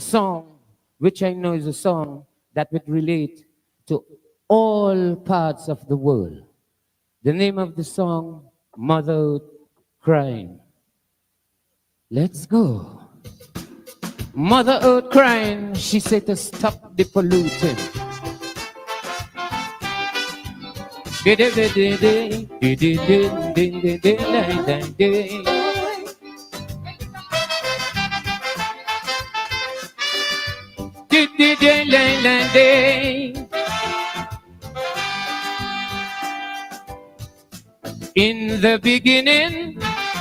song, which I know is a song that would relate to all parts of the world. The name of the song, Mother Crying. Let's go. Mother Earth crying, she said to stop the polluting. In the beginning,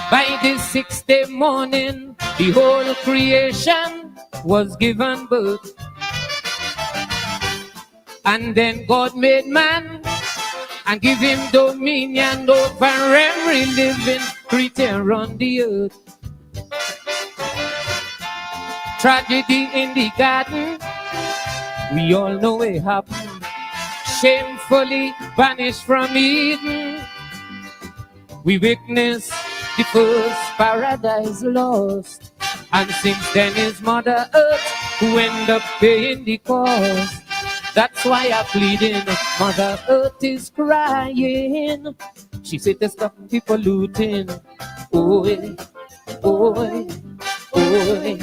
by the sixth day morning, the whole creation was given birth. And then God made man and give him dominion over every living creature on the earth. Tragedy in the garden, we all know it happened. Shamefully banished from Eden, we witnessed the first paradise lost. And since then it's Mother Earth who end up paying the cost. That's why I'm pleading, Mother Earth is crying. She said to stop the polluting. Oi, oi, oi.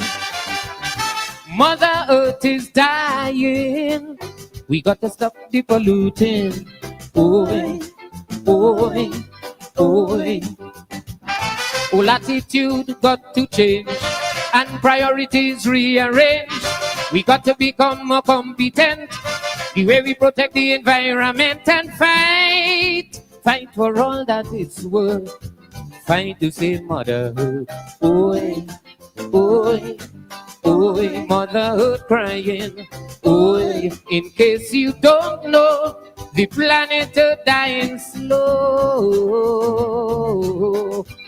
Mother Earth is dying. We got to stop the polluting. Oi, oi, oi. All attitude got to change and priorities rearrange. We got to become more competent. The way we protect the environment and fight for all that it's worth. Fight to save Mother Earth. Oi, oi, oi, Mother Earth crying. Oi, in case you don't know, the planet Earth dying slow.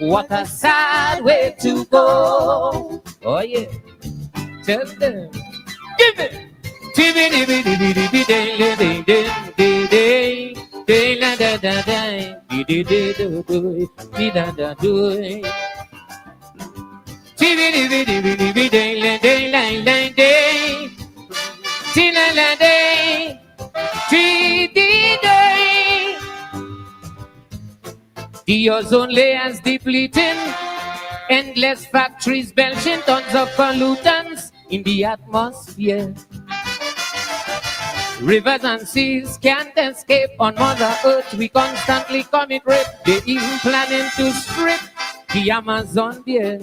What a sad way to go. Oh yeah, tell them. Give it. The ozone layers depleting, endless factories belching tons of pollutants in the atmosphere. Rivers and seas can't escape on Mother Earth. We constantly commit rape. They even planning to strip the Amazon there.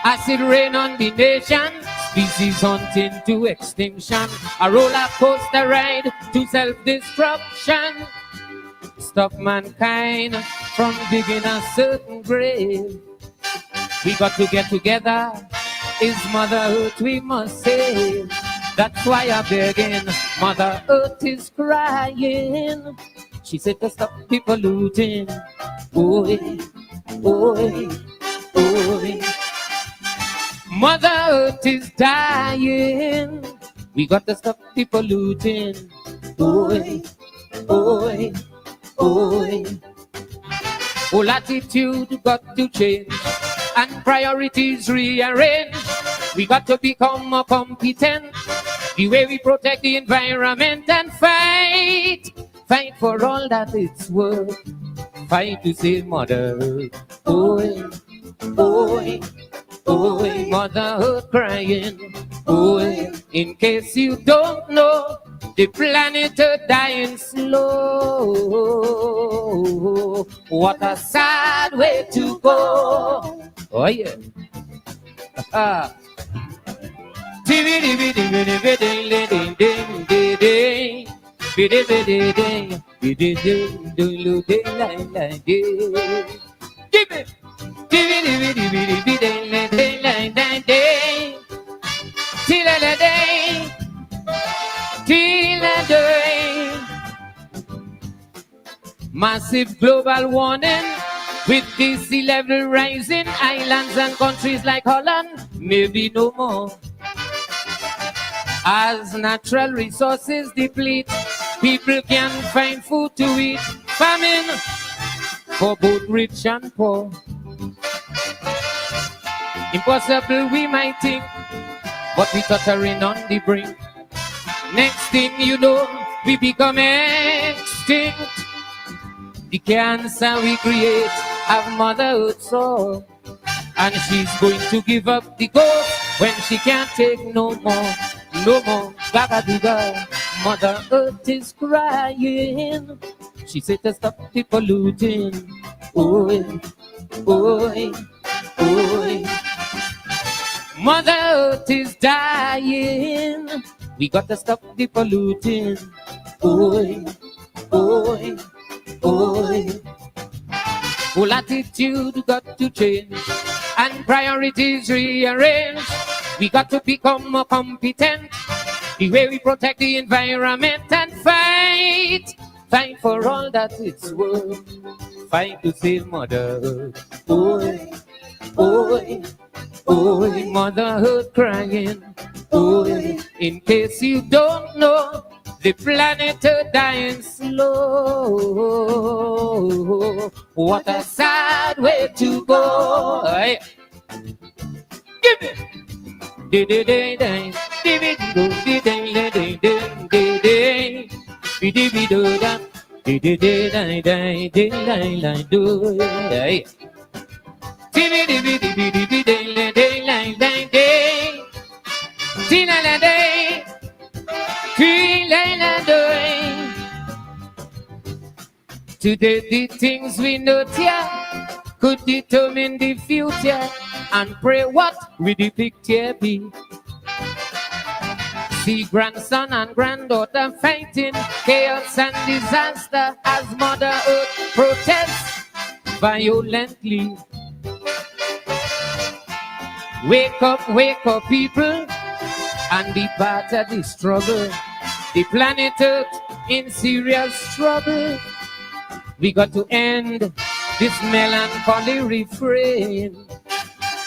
Acid rain on the nation, species hunting to extinction. A roller coaster ride to self-destruction. Stop mankind from digging a certain grave. We got to get together. It's Mother Earth we must save. That's why I'm begging. Mother Earth is crying. She said to stop people looting. Oi, oi, oi. Mother Earth is dying. We got to stop people looting. Oi, oi, oi. Whole attitude got to change and priorities rearrange. We got to become more competent. The way we protect the environment and fight for all that it's worth. Fight to save Mother Earth. Oi, oi, oi, Mother Earth crying. Oi, in case you don't know, the planet Earth dying slow. What a sad way to go. Oh yeah. Give it. Massive global warning with the sea level rising. Islands and countries like Holland, maybe no more. As natural resources deplete, people can't find food to eat. Famine for both rich and poor. Impossible we might think, but we tottering on the brink. Next thing you know, we become extinct. The cancer we create have motherhood soul, and she's going to give up the ghost when she can't take no more, no more. Gaga. Mother Earth is crying. She said to stop the polluting. Oi, oi, oi. Mother Earth is dying. We got to stop the polluting. Oi, oi, oi. Whole attitude got to change and priorities rearrange. We got to become more competent. The way we protect the environment and fight for all that it's worth. Fight to save Mother Earth. Oi, oi, oi, Mother Earth crying. Oi, in case you don't know, the planet Earth dying slow. What a sad way to go. Hey. Give it. Today the things we know here could determine the future, and pray what we depict here be. See grandson and granddaughter fighting chaos and disaster as Mother Earth protests violently. Wake up people, and be part of the struggle. The planet Earth in serious trouble. We got to end this melancholy refrain.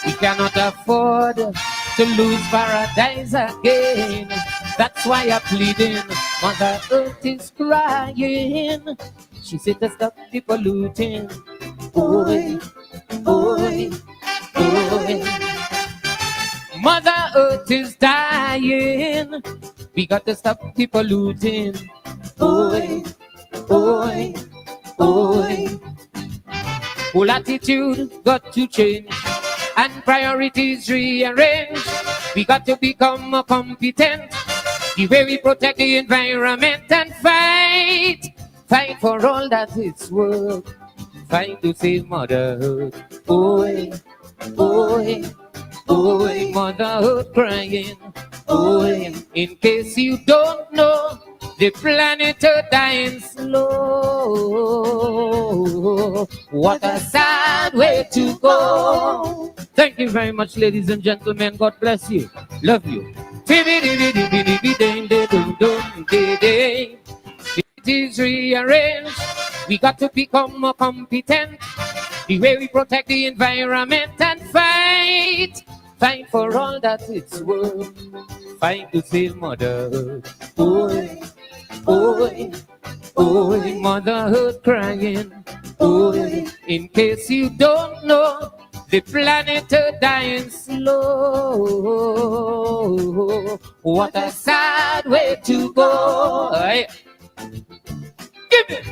We cannot afford to lose paradise again. That's why I'm pleading. Mother Earth is crying. She said to stop the polluting. Oi, oi, oi. Mother Earth is dying. We got to stop the polluting. Oi, oi, oi. Whole attitude got to change and priorities rearrange. We got to become more competent. The way we protect the environment and fight for all that it's worth. Fight to save Mother Earth. Oi, oi, oi, Mother Earth crying. Oi, in case you don't know, the planet Earth dying slow. What a sad way to go. Thank you very much, ladies and gentlemen. God bless you. Love you. It is rearranged. We got to become more competent. The way we protect the environment and fight for all that it's worth. Fight to save Mother Earth. Oi, oi, oi, Mother Earth crying. Oi, in case you don't know, the planet Earth dying slow. What a sad way to go. Hey. Give it.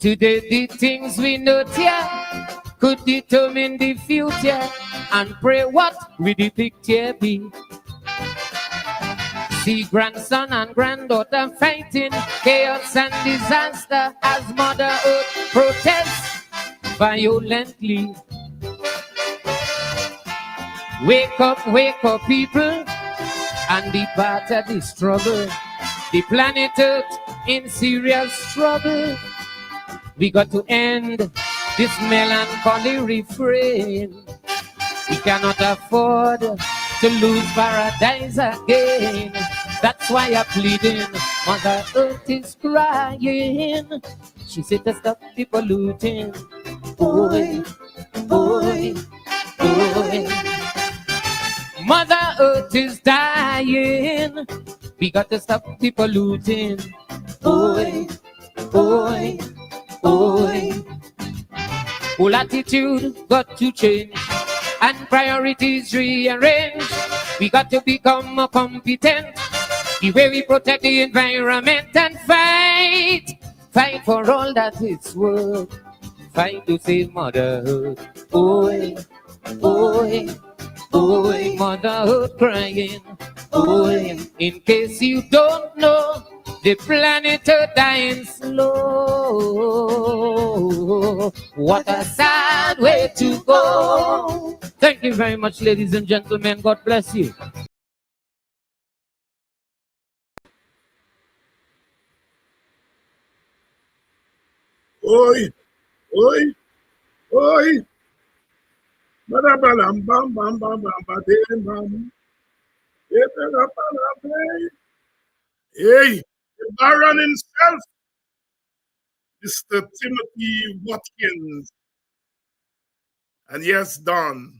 Today the things we know here could determine the future, and pray what we depict here be. See grandson and granddaughter fighting chaos and disaster as Mother Earth protests violently. Wake up people, and be part of the struggle. The planet Earth in serious trouble. We got to end this melancholy refrain. We cannot afford to lose paradise again. That's why I'm pleading. Mother Earth is crying. She said to stop the polluting. Boy, boy, boy. Mother Earth is dying. We got to stop the polluting. Boy, boy, boy. Whole attitude got to change and priorities rearrange. We got to become more competent. The way we protect the environment and fight for all that it's worth. Fight to save Mother Earth. Boy, boy, boy, Mother Earth crying. Boy, in case you don't know, the planet Earth dying slow. What a sad way to go. Thank you very much, ladies and gentlemen. God bless you. Oi, oi, oi. Badabalam, bam, bam, bam, bam, badem, bam. Yebelapalame. Hey, the Baron himself, Mr. Timothy Watkins. And yes, Don,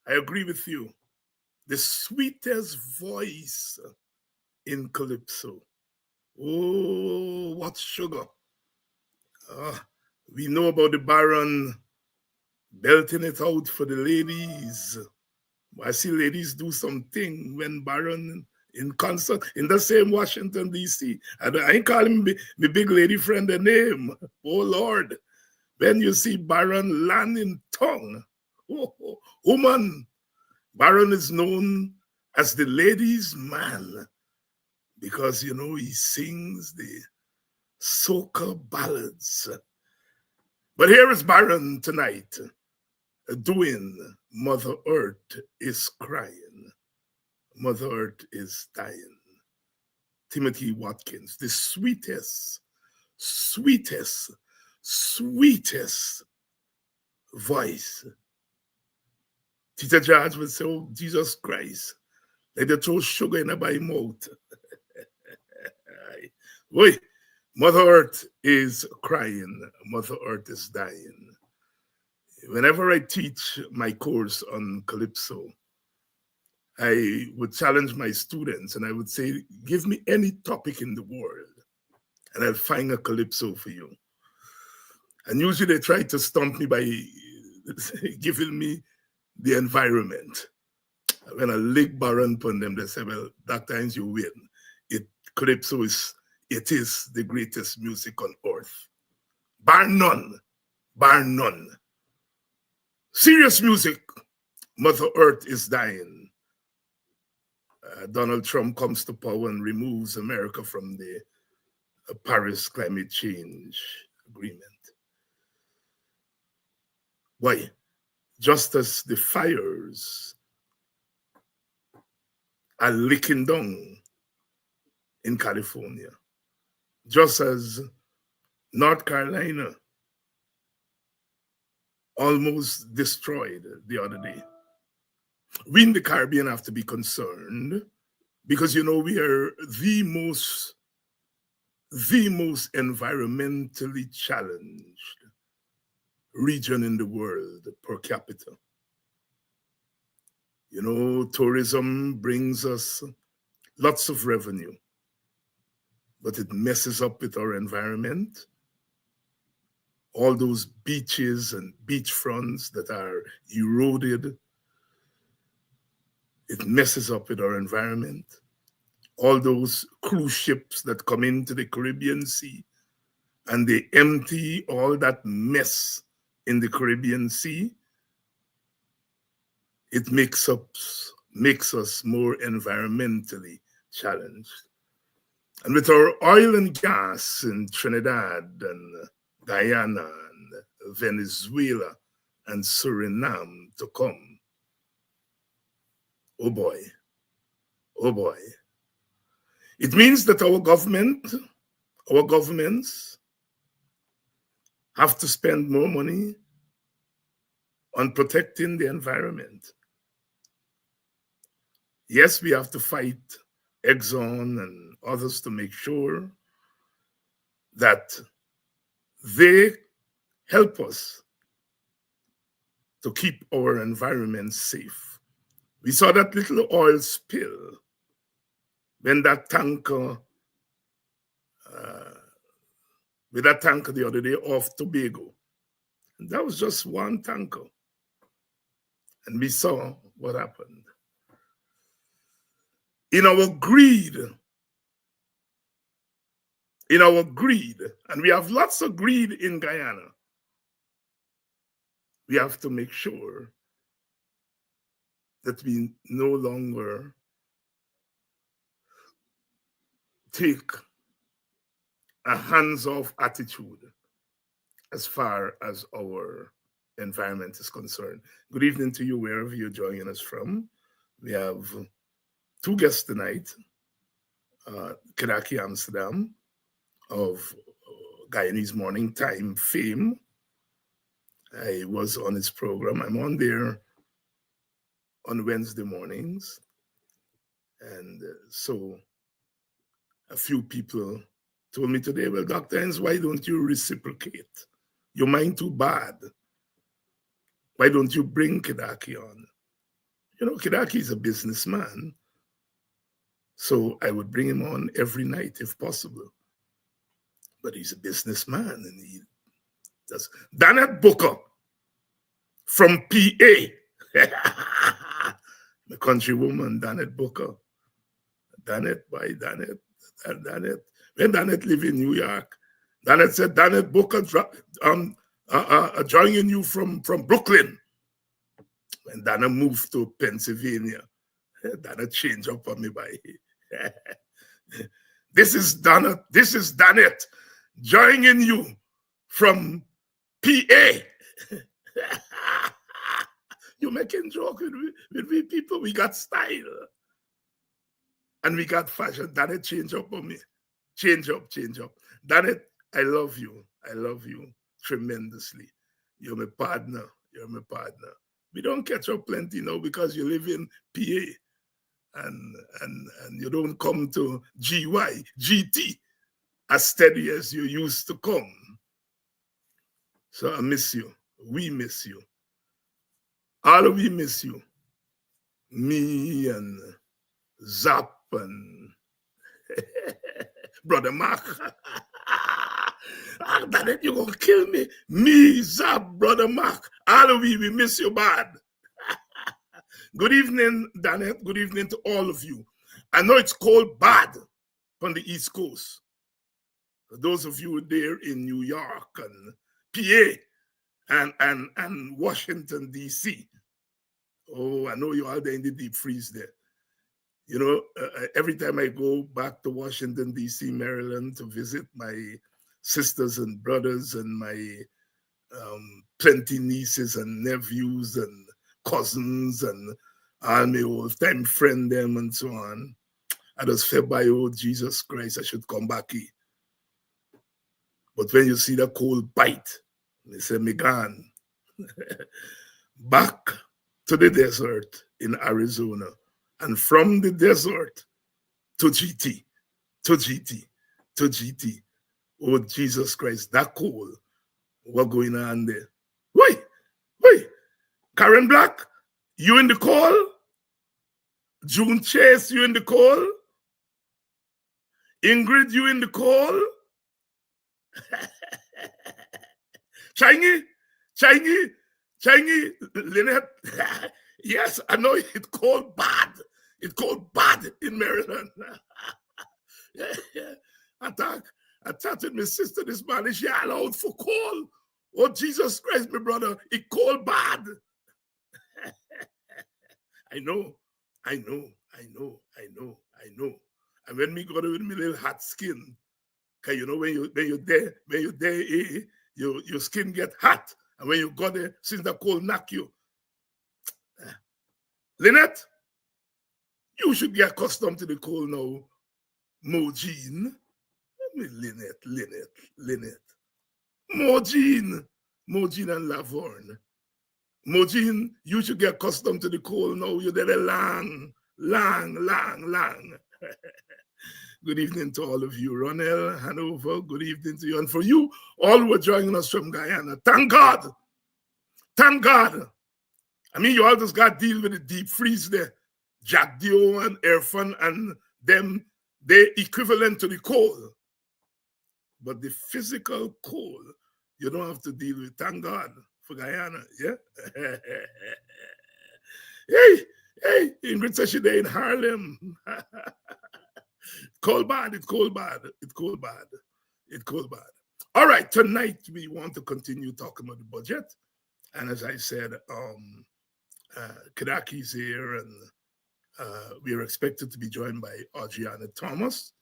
I agree with you. The sweetest voice in Calypso. Oh, what sugar. We know about the Baron belting it out for the ladies. I see ladies do something when Baron in concert in the same Washington, D.C. And I ain't calling me big lady friend a name. Oh, Lord. When you see Baron land in tongue, woman, Baron is known as the ladies' man because, you know, he sings the soca ballads. But here is Baron tonight doing Mother Earth is Crying. Mother Earth is Dying. Timothy Watkins, the sweetest, sweetest, sweetest voice. Teacher George would say, oh, Jesus Christ, let they throw sugar in my mouth. Boy, Mother Earth is crying. Mother Earth is dying. Whenever I teach my course on Calypso, I would challenge my students and I would say, give me any topic in the world and I'll find a Calypso for you. And usually they try to stump me by giving me the environment. When I lick Baron upon them, they say, well, Dr. Hinds, you win. Calypso is the greatest music on earth. Bar none. Bar none. Serious music. Mother Earth is dying. Donald Trump comes to power and removes America from the Paris Climate Change Agreement. Why? Just as the fires are licking down in California, just as North Carolina almost destroyed the other day. We in the Caribbean have to be concerned because, you know, we are the most environmentally challenged region in the world per capita. You know, tourism brings us lots of revenue, but it messes up with our environment. All those beaches and beachfronts that are eroded, it messes up with our environment. All those cruise ships that come into the Caribbean Sea and they empty all that mess in the Caribbean Sea, it makes us more environmentally challenged. And with our oil and gas in Trinidad and Guyana and Venezuela and Suriname to come, oh boy, oh boy. It means that our governments have to spend more money on protecting the environment. Yes, we have to fight Exxon and others to make sure that they help us to keep our environment safe. We saw that little oil spill when that tanker, with that tanker the other day off Tobago. And that was just one tanker. And we saw what happened. In our greed, and we have lots of greed in Guyana, we have to make sure that we no longer take a hands-off attitude as far as our environment is concerned. Good evening to you, wherever you're joining us from. We have two guests tonight, Kedaki Amsterdam of Guyanese Morning Time fame. I was on his program. I'm on there on Wednesday mornings. And so a few people told me today, well, Dr. Hinds, why don't you reciprocate? Your mind too bad. Why don't you bring Kedaki on? You know, Kedaki is a businessman. So I would bring him on every night if possible. But he's a businessman and he does. Danette Booker from PA. The country woman, Danette Booker. Danette, why Danette? Danette. When Danette lived in New York, Danette said, Danette Booker joining you from Brooklyn. When Danette moved to Pennsylvania, Danette changed up on me by This is Danette joining you from PA. You're making joke with we people. We got style. And we got fashion. Danette change up on me. Change up. Danette, I love you. I love you tremendously. You're my partner. We don't catch up plenty now because you live in PA. And you don't come to GT as steady as you used to come. So I miss you. We miss you. All of we miss you. Me and Zap and Brother Mark. That you're gonna kill me. Me, Zap, Brother Mark. All of we miss you bad. Good evening, Danette. Good evening to all of you. I know it's cold bad on the East Coast. For those of you there in New York and PA and Washington, D.C. Oh, I know you're all there in the deep freeze there. You know, every time I go back to Washington, D.C., Maryland to visit my sisters and brothers and my plenty nieces and nephews and cousins and all my old time friend them and so on, I just felt by, oh, Jesus Christ, I should come back here. But when you see the cold bite, they say, me gone. Back to the desert in Arizona. And from the desert to GT. Oh, Jesus Christ, that cold. What going on there? Wait. Karen Black, you in the call? June Chase, you in the call? Ingrid, you in the call? Changi, Lynette. Yes, I know it's cold bad. It's cold bad in Maryland. I talked with my sister this morning. She allowed for cold. Oh, Jesus Christ, my brother, it cold bad. I know. And when me go there with my little hot skin, because you know when you're there, your skin get hot. And when you go there, since the cold knock you. Lynette, you should get accustomed to the cold now. Mojine. Lynette. Mojine and Lavorne. Mojine, you should get accustomed to the cold now. You're there long. Good evening to all of you. Ronel, Hanover, good evening to you. And for you, all who are joining us from Guyana, thank God. Thank God. I mean, you all just got to deal with the deep freeze there. Jack Dio and Irfan and them, they equivalent to the coal. But the physical coal, you don't have to deal with. Thank God for Guyana, yeah? Hey, Ingrid says she's there in Harlem. Cold bad, it's cold bad, it's cold bad, it's cold bad. All right, tonight we want to continue talking about the budget. And as I said, Kadaki's here, and we are expected to be joined by Adriana Thomas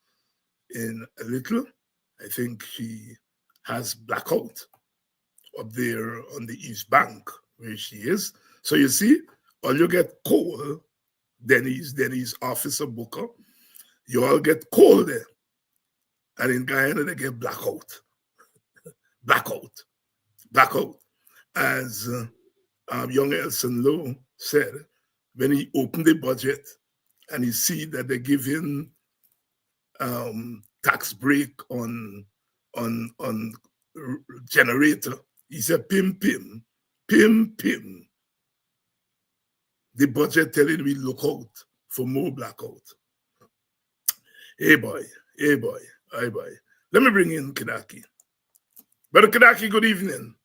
in a little. I think she has blackout up there on the East Bank where she is. So you see, all you get coal, Denny's Officer Booker, you all get coal there. And in Guyana, they get blackout. Blackout. As young Elson Lowe said, when he opened the budget and he see that they give him tax break on generator, he said, pim. The budget telling we look out for more blackout. Hey boy. Let me bring in Kidaki. Brother Kidaki, good evening.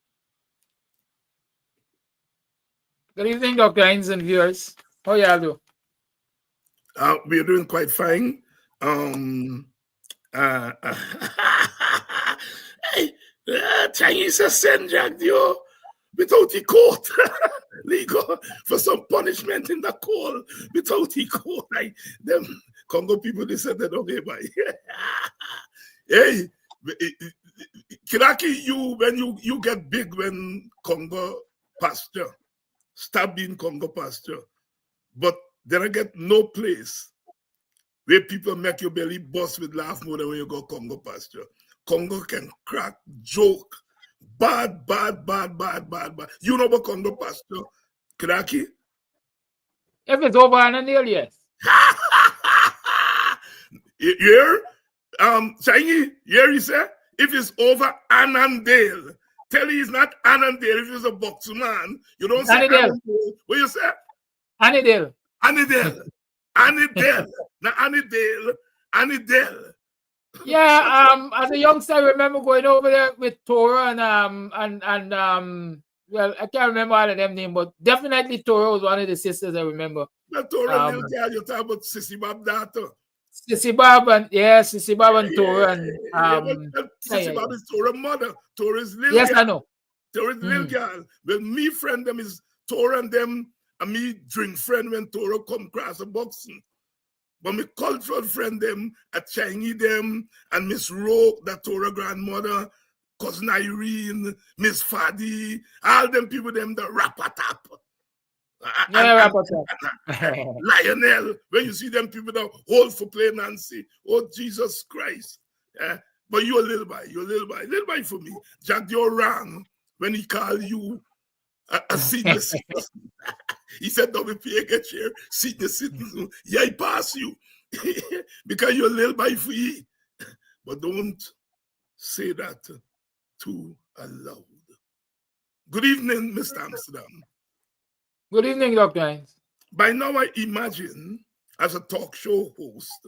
Good evening, Dr. Hinds and viewers. How y'all do? We're doing quite fine. Hey, Chinese send Jack Dio without the court. Legal for some punishment in the court without the court. Like them Congo people, they said they don't by. Hey, Kiraki, when you get big when Congo pasture, stop being Congo pasture. But then I get no place where people make your belly bust with laugh more than when you go Congo pasture. Congo can crack, joke, bad. You know about Congo pasture, Kiraki? If it's over Annandale, yes. Here, Chinese, here he said, if it's over Annandale, tell you it's not Annandale. If it's a boxer man, you don't say Annandale. What you say? Annandale. Not Annandale. Yeah, as a youngster, I remember going over there with Tora and well, I can't remember all of them names, but definitely Tora was one of the sisters I remember. But Tora, you're talking about Sissy Bob daughter. Sissy Bob and Tora and Sissy Bob is Tora's mother. Tora's little yes, girl. I know. Tora's little girl. Well, me friend them is Tora and them, and me drink friend when Tora come across a boxing. But my cultural friend them, a Chinese them, and Miss Roke, that Tora grandmother, Cousin Irene, Miss Fadi, all them people them the rap-a-tap. Lionel, when you see them people that hold for play Nancy, oh Jesus Christ. But you're a little by for me. Jack, you're wrong when he called you a senior citizen. He said, WPA get here, senior citizen. Yeah, he pass you. Because you're a little by for you. But don't say that too aloud. Good evening, Mr. Amsterdam. Good evening, Dr. Hinds. By now, I imagine, as a talk show host,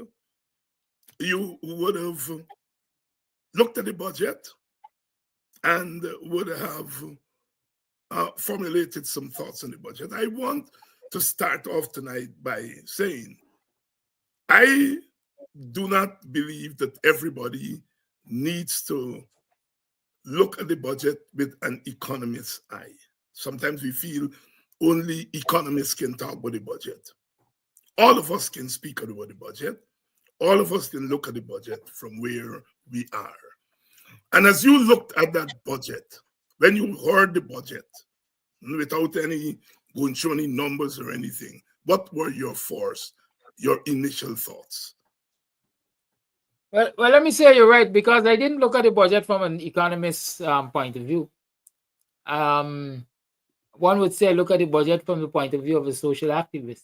you would have looked at the budget and would have formulated some thoughts on the budget. I want to start off tonight by saying, I do not believe that everybody needs to look at the budget with an economist's eye. Sometimes we feel only economists can talk about the budget. All of us can speak about the budget. All of us can look at the budget from where we are. And as you looked at that budget, when you heard the budget, without going through any numbers or anything, what were your initial thoughts? Well, let me say you're right, because I didn't look at the budget from an economist's point of view. One would say look at the budget from the point of view of a social activist.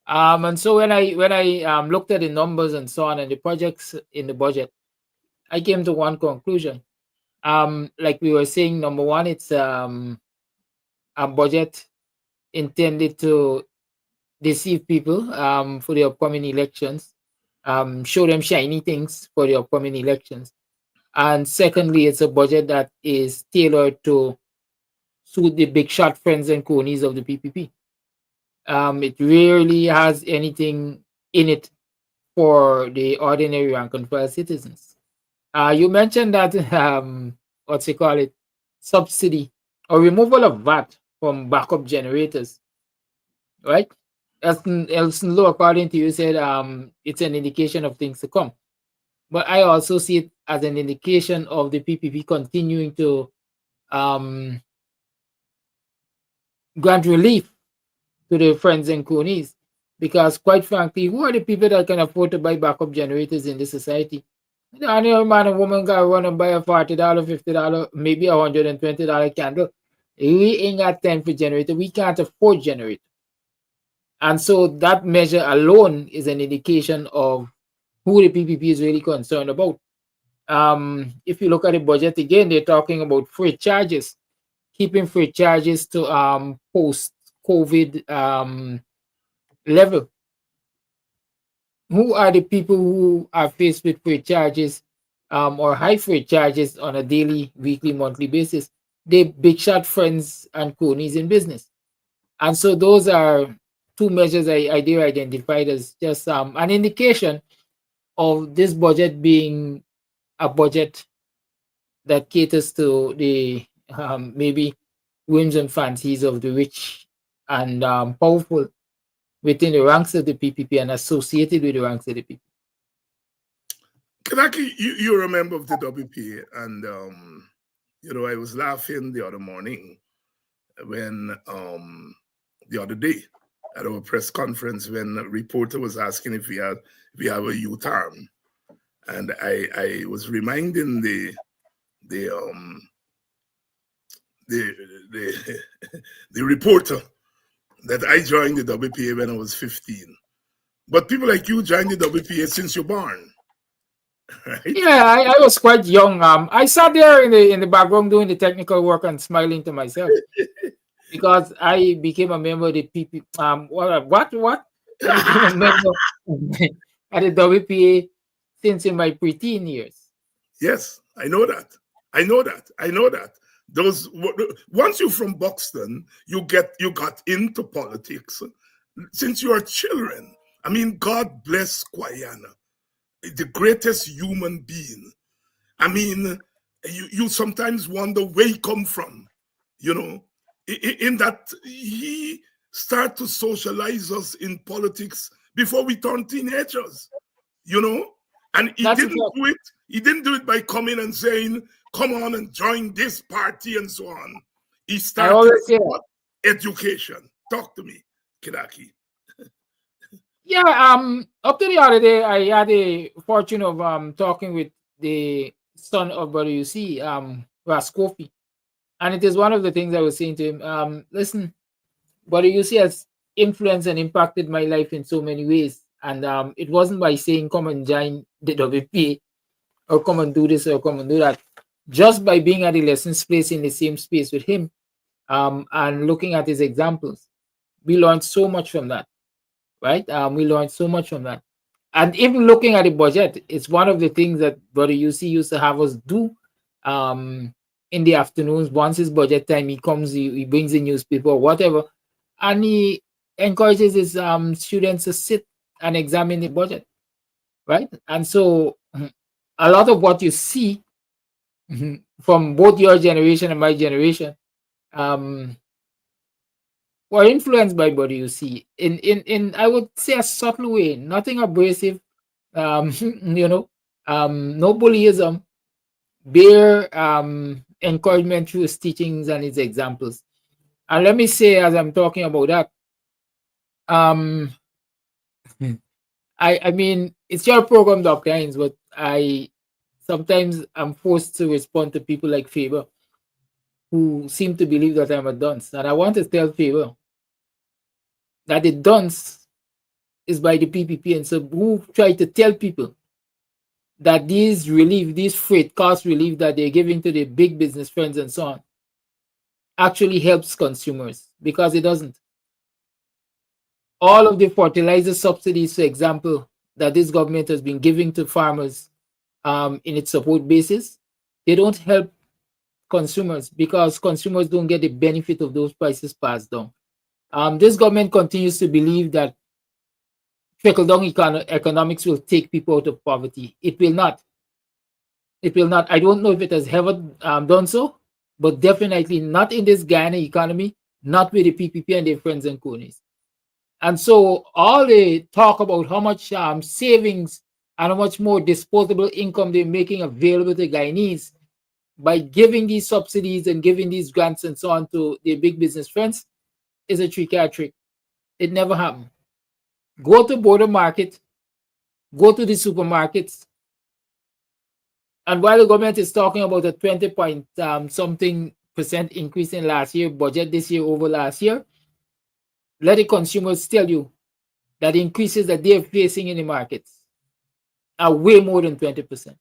And so when I looked at the numbers and so on and the projects in the budget, I came to one conclusion. Like we were saying, number one, it's a budget intended to deceive people for the upcoming elections, show them shiny things for the upcoming elections. And secondly, it's a budget that is tailored to suit the big shot friends and cronies of the PPP. It rarely has anything in it for the ordinary rank and file citizens. You mentioned that what's it call it, subsidy or removal of VAT from backup generators, right? Elson Law, according to you, said it's an indication of things to come. But I also see it as an indication of the PPP continuing to um, grant relief to the friends and cronies. Because quite frankly, who are the people that can afford to buy backup generators in this society? Any man and woman got run and buy a $40, $50, maybe $120 candle. We ain't got time for generator. We can't afford generator. And so that measure alone is an indication of who the PPP is really concerned about. If you look at the budget again, they're talking about freight charges, keeping freight charges to post-COVID level. Who are the people who are faced with freight charges or high freight charges on a daily, weekly, monthly basis? They big shot friends and cronies in business. And so those are two measures I dare identified as just an indication of this budget being a budget that caters to the maybe whims and fancies of the rich and powerful within the ranks of the PPP and associated with the ranks of the PPP. Kanaki, you're a member of the WP, and I was laughing the other morning when the other day at our press conference when a reporter was asking if we have a youth arm, and I was reminding the the reporter that I joined the WPA when I was 15. But people like you joined the WPA since you're born. Right? Yeah, I was quite young. I sat there in the background doing the technical work and smiling to myself because I became a member of the PP. What? I became a member at the WPA since in my preteen years. Yes, I know that. Those once you're from Buxton, you got into politics since you are children. I mean, God bless Kwayana, the greatest human being. I mean, you sometimes wonder where he come from, in that he started to socialize us in politics before we turned teenagers, and he didn't do it by coming and saying, come on and join this party and so on. He started with education. Talk to me, Kidaki. Yeah, up to the other day, I had the fortune of talking with the son of WC, Raskofi. And it is one of the things I was saying to him. Listen, WC has influenced and impacted my life in so many ways. And it wasn't by saying, come and join the WPA or come and do this or come and do that. Just by being at the lessons place in the same space with him and looking at his examples, we learned so much from that, right? We learned so much from that. And even looking at the budget, it's one of the things that Brother UC used to have us do in the afternoons. Once it's budget time, he comes, he brings the newspaper or whatever, and he encourages his students to sit and examine the budget, right? And so a lot of what you see from both your generation and my generation were influenced by what you see in I would say a subtle way, nothing abrasive, no bullyism, bare encouragement through his teachings and his examples. And let me say, as I'm talking about that, I mean, it's your program, Dr. Hinds, but I sometimes I'm forced to respond to people like Faber who seem to believe that I'm a dunce. And I want to tell Faber that the dunce is by the PPP, and so who try to tell people that these relief, these freight cost relief that they're giving to the big business friends and so on, actually helps consumers, because it doesn't. All of the fertilizer subsidies, for example, that this government has been giving to farmers in its support basis, they don't help consumers because consumers don't get the benefit of those prices passed down. This government continues to believe that trickle down economics will take people out of poverty. It will not. It will not. I don't know if it has ever done so, but definitely not in this Guyana economy, not with the PPP and their friends and cronies. And so all the talk about how much savings and how much more disposable income they're making available to Guyanese by giving these subsidies and giving these grants and so on to their big business friends is a trick-or trick. It never happened. Go to border market, go to the supermarkets, and while the government is talking about a 20 point something percent increase in last year budget this year over last year, let the consumers tell you that the increases that they're facing in the markets are way more than 20%.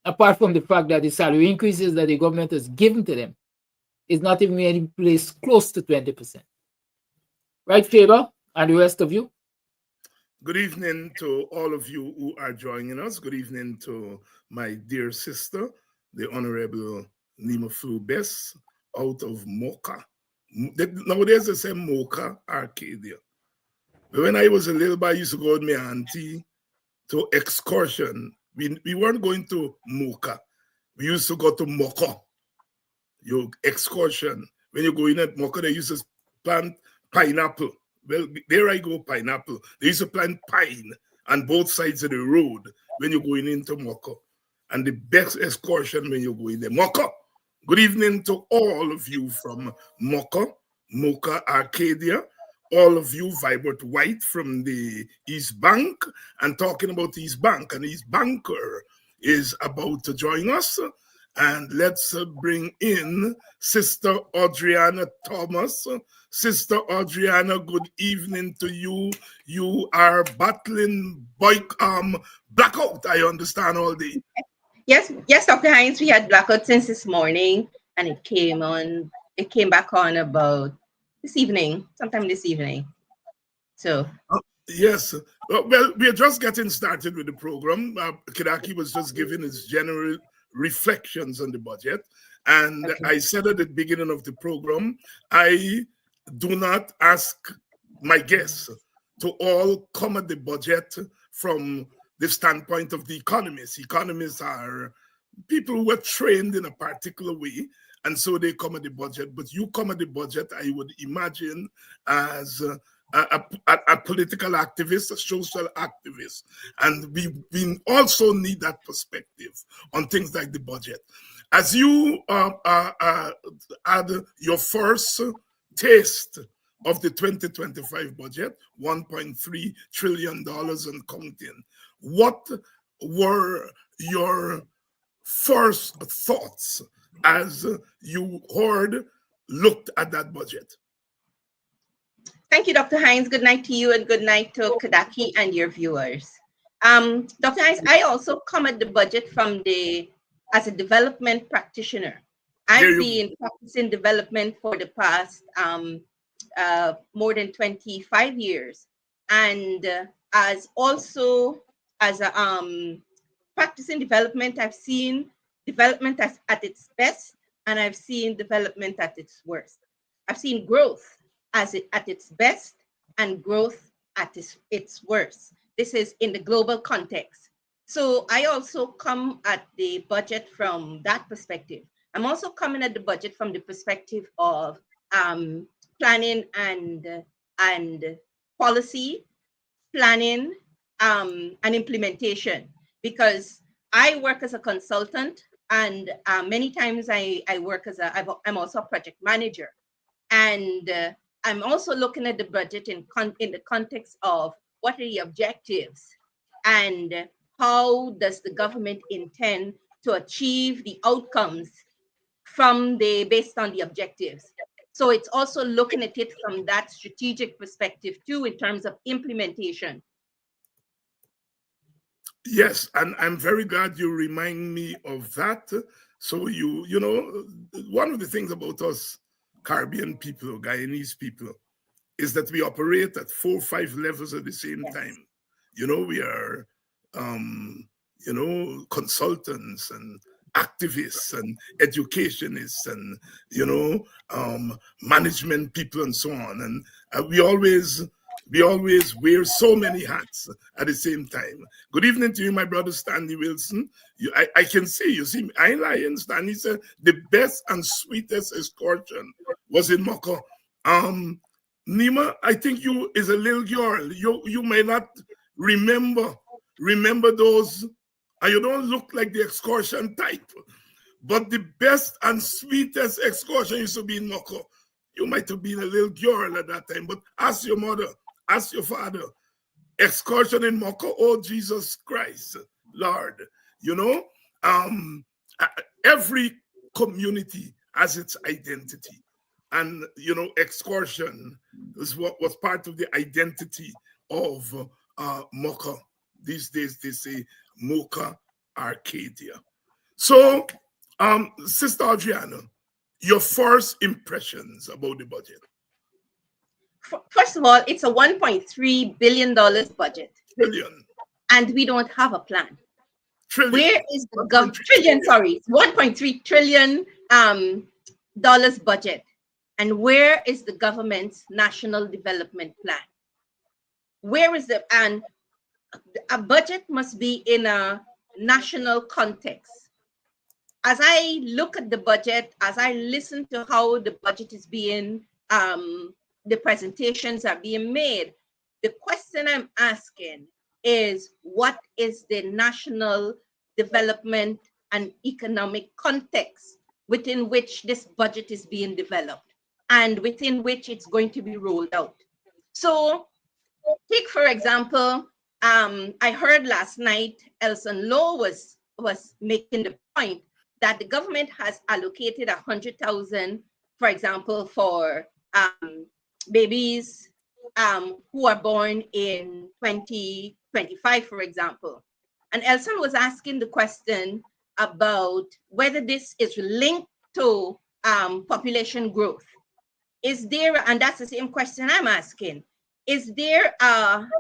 Apart from the fact that the salary increases that the government has given to them is not even any place close to 20%. Right, Faber, and the rest of you? Good evening to all of you who are joining us. Good evening to my dear sister, the Honorable Nima Fu Bess, out of Mocha. Nowadays they say Mocha, Arcadia. But when I was a little boy, I used to go with my auntie to excursion. We weren't going to Mocha. We used to go to Moko. Your excursion. When you go in at Moko, they used to plant pineapple. Well, there I go, pineapple. They used to plant pine on both sides of the road when you're going into Moko. And the best excursion when you're going there. Moko. Good evening to all of you from Moko, Mocha, Arcadia. All of you, Vibert White from the East Bank, and talking about East Bank. And East Banker is about to join us. And let's bring in Sister Adriana Thomas. Sister Adriana, good evening to you. You are battling blackout, I understand, all day. Yes, Dr. Hinds, we had blackout since this morning, and it came back on about this evening, sometime this evening. So yes, well, we are just getting started with the program. Kidaki was just giving his general reflections on the budget, and okay. I said at the beginning of the program, I do not ask my guests to all come at the budget from the standpoint of the economists. Economists are people who were trained in a particular way, and so they come at the budget. But you come at the budget, I would imagine, as a political activist, a social activist. And we also need that perspective on things like the budget. As you had your first taste of the 2025 budget, $1.3 trillion and counting, what were your first thoughts as you looked at that budget? Thank you, Dr. Hinds. Good night to you, and good night to Kadaki and your viewers. Dr. Hinds, I also come at the budget as a development practitioner. I've been practicing development for the past more than 25 years. And as a practicing development, I've seen development at its best, and I've seen development at its worst. I've seen growth at its best and growth at its worst. This is in the global context. So I also come at the budget from that perspective. I'm also coming at the budget from the perspective of planning and policy, planning and implementation, because I work as a consultant, and many times I work I'm also a project manager, and I'm also looking at the budget in the context of what are the objectives and how does the government intend to achieve the outcomes based on the objectives. So it's also looking at it from that strategic perspective too, in terms of implementation. Yes, and I'm very glad you remind me of that. So you know, one of the things about us Caribbean people, Guyanese people, is that we operate at 4 or 5 levels at the same Yes. time. You know, we are, um, consultants and activists and educationists and, management people and so on. And we always wear so many hats at the same time. Good evening to you, my brother Stanley Wilson. I can see, you see, I ain't lying. Stanley said the best and sweetest excursion was in Moko. Nima, I think you is a little girl. You may not remember those, and you don't look like the excursion type. But the best and sweetest excursion used to be in Moko. You might have been a little girl at that time, but ask your mother, ask your father. Excursion in Moko, oh Jesus Christ, Lord. You know, um, every community has its identity. And excursion is what was part of the identity of Mocha. These days they say Mocha Arcadia. So, Sister Adriana, your first impressions about the budget? First of all, it's a $1.3 billion budget, Trillion. and we don't have a plan. Trillion. Where is the trillion? Sorry, $1.3 trillion dollars budget, and where is the government's national development plan? Where is the and a budget must be in a national context. As I look at the budget, as I listen to how the budget is being, the presentations are being made, the question I'm asking is, what is the national development and economic context within which this budget is being developed and within which it's going to be rolled out? So take, for example, I heard last night Elson Lowe was making the point that the government has allocated 100,000, for example, for babies who are born in 2025, for example. And Elson was asking the question about whether this is linked to population growth. Is there, and that's the same question I'm asking, is there,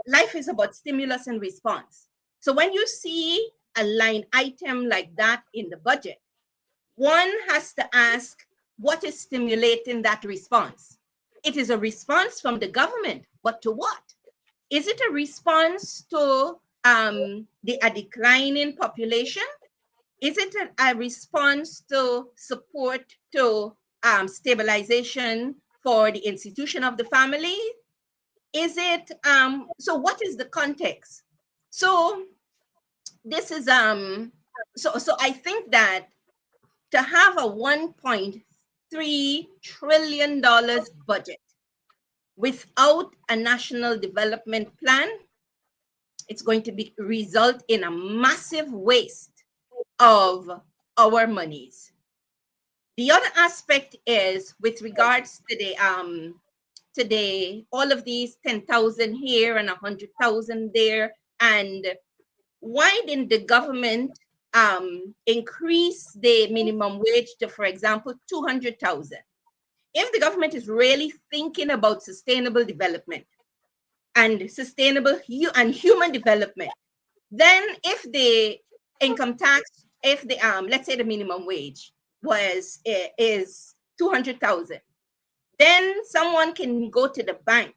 life is about stimulus and response. So when you see a line item like that in the budget, one has to ask, what is stimulating that response? It is a response from the government, but to what? Is it a response to a decline in population? Is it a response to support to stabilization for the institution of the family? Is it, so what is the context? So this is, so I think that to have a $1.3 trillion budget without a national development plan, it's going to result in a massive waste of our monies. The other aspect is with regards to the all of these 10,000 here and 100,000 there, and why didn't the government increase the minimum wage to, for example, 200,000? If the government is really thinking about sustainable development and sustainable and human development, then if the income tax, if the let's say the minimum wage is 200,000, then someone can go to the bank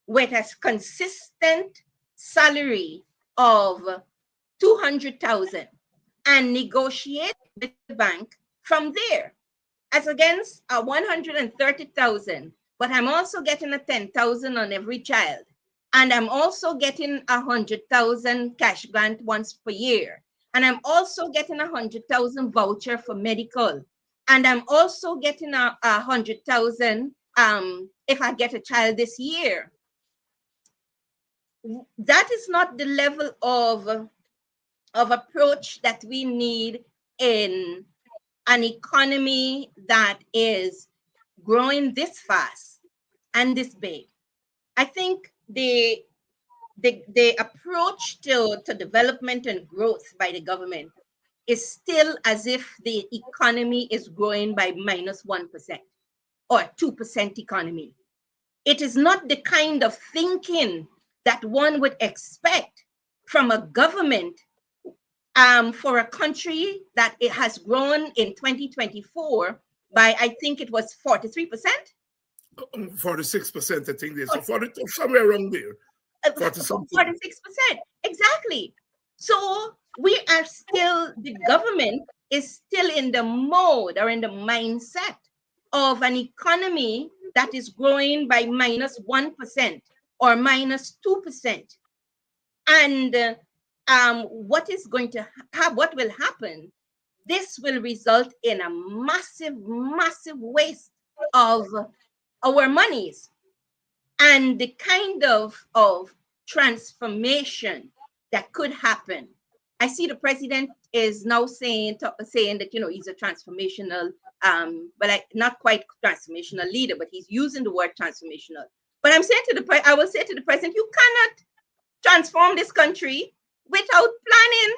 with a consistent salary of 200,000 and negotiate with the bank from there, as against a 130,000. But I'm also getting a 10,000 on every child, and I'm also getting 100,000 cash grant once per year, and I'm also getting 100,000 voucher for medical, and I'm also getting 100,000 if I get a child this year. That is not the level of approach that we need in an economy that is growing this fast and this big. I think the the approach to development and growth by the government is still as if the economy is growing by minus 1% or 2% economy. It is not the kind of thinking that one would expect from a government for a country that it has grown in 2024 by, I think it was 43%. 46%, I think. So 40, somewhere around there. 46%, exactly. So we are still, the government is still in the mode or in the mindset of an economy that is growing by minus 1% or minus 2%. And what is going to what will happen? This will result in a massive, massive waste of our monies. And the kind of transformation that could happen. I see the president is now saying that, you know, he's a transformational, but not quite transformational leader, but he's using the word transformational. But I'm saying to I will say to the president, you cannot transform this country without planning.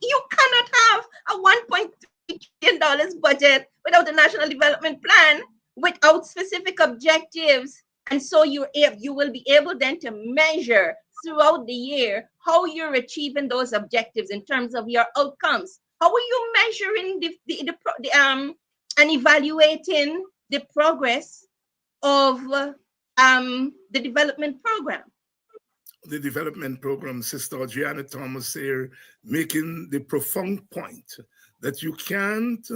You cannot have a $1.3 trillion budget without a national development plan, without specific objectives. And so you will be able then to measure throughout the year how you're achieving those objectives in terms of your outcomes. How are you measuring and evaluating the progress of the development program? The development program, Sister Adriana Thomas here, making the profound point that you can't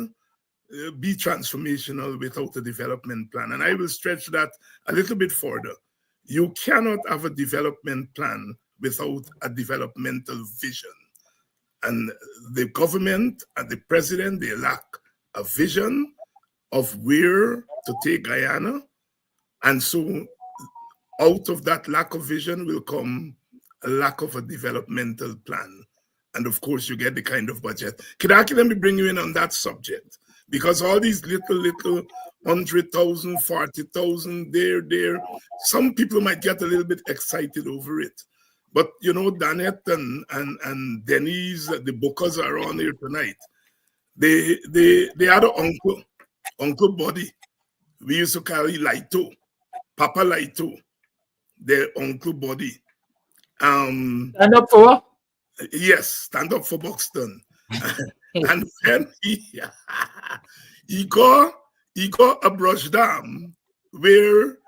be transformational without a development plan. And I will stretch that a little bit further. You cannot have a development plan without a developmental vision. And the government and the president, they lack a vision of where to take Guyana. And so out of that lack of vision will come a lack of a developmental plan. And of course, you get the kind of budget. Kidaki, let me bring you in on that subject. Because all these little 100,000, 40,000, there, some people might get a little bit excited over it. But, you know, Danette and Denise, the bookers are on here tonight. They had an Uncle Buddy. We used to call him Laito, Papa Laito, their Uncle Buddy. Stand up for? Yes, stand up for Buxton. And then he got a brush dam where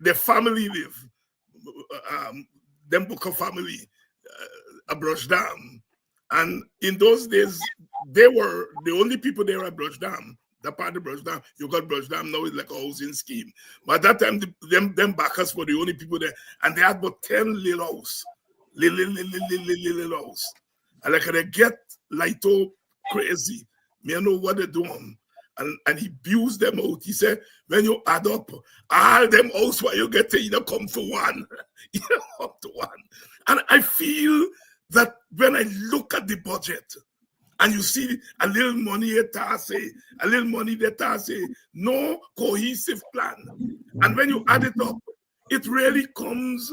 the family live. Them Booker family, a brush dam. And in those days, they were the only people there at brush dam. That part of brush dam, you got brush dam, now it's like a housing scheme. But at that time, them backers were the only people there. And they had about 10 little house. Little house. And like they get Laito crazy. Me know what they're doing. And he abused them out. He said, when you add up all them house where you get to, you come for one. You come to one. And I feel that when I look at the budget and you see a little money at a little money that no cohesive plan. And when you add it up, it really comes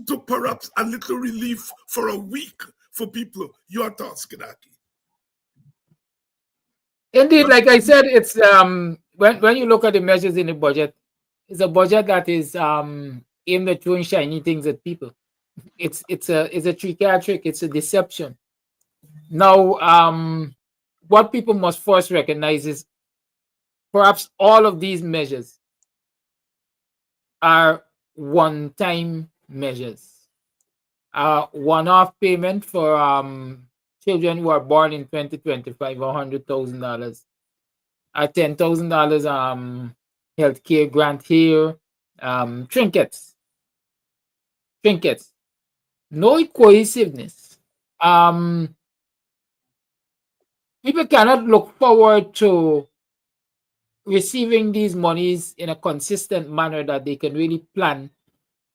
to perhaps a little relief for a week for people. Your thoughts, Kidaki? Indeed, like I said, it's when you look at the measures in the budget, it's a budget that is aimed at throwing shiny things at people. It's a trick, it's a deception. Now, what people must first recognize is perhaps all of these measures are one-time measures. One-off payment for children who are born in 2025, $100,000. $10,000 healthcare grant here. Trinkets. No cohesiveness. People cannot look forward to receiving these monies in a consistent manner that they can really plan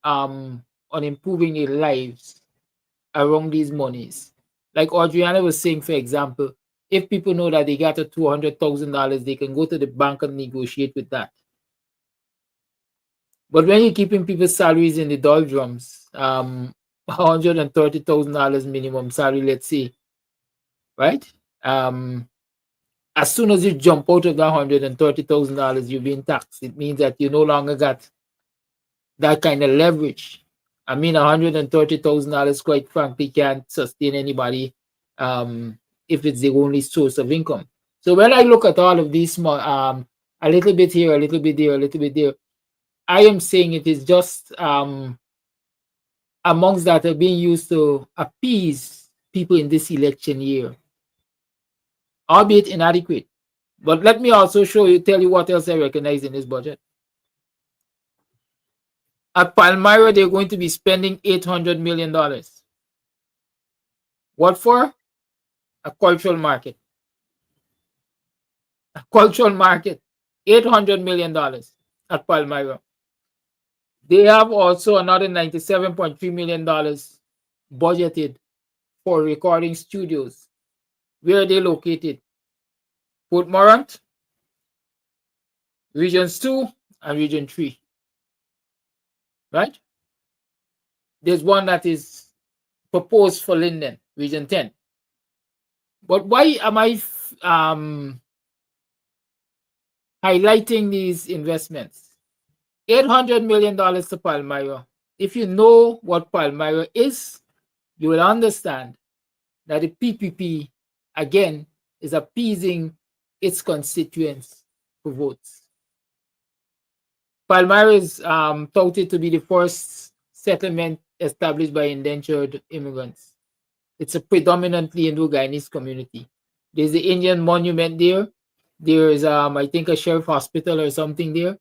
on improving their lives around these monies. Like Adriana was saying, for example, if people know that they got a $200,000, they can go to the bank and negotiate with that. But when you're keeping people's salaries in the doldrums, $130,000 minimum salary, let's say, right? As soon as you jump out of that $130,000, you're being taxed. It means that you no longer got that kind of leverage. I mean, $130,000, quite frankly, can't sustain anybody if it's the only source of income. So when I look at all of these small, a little bit here, a little bit there, a little bit there, I am saying it is just amongst that are being used to appease people in this election year, albeit inadequate. But let me also tell you what else I recognize in this budget. At Palmyra, they're going to be spending $800 million. What for? A cultural market. A cultural market. $800 million at Palmyra. They have also another $97.3 million budgeted for recording studios. Where are they located? Port Morant, Regions 2 and Region 3. Right? There's one that is proposed for Linden, Region 10. But why am I highlighting these investments? $800 million to Palmyra. If you know what Palmyra is, you will understand that the PPP, again, is appeasing its constituents for votes. Palmyra is touted to be the first settlement established by indentured immigrants. It's a predominantly Indo-Guyanese community. There's the Indian monument there. There's, I think, a sheriff hospital or something there.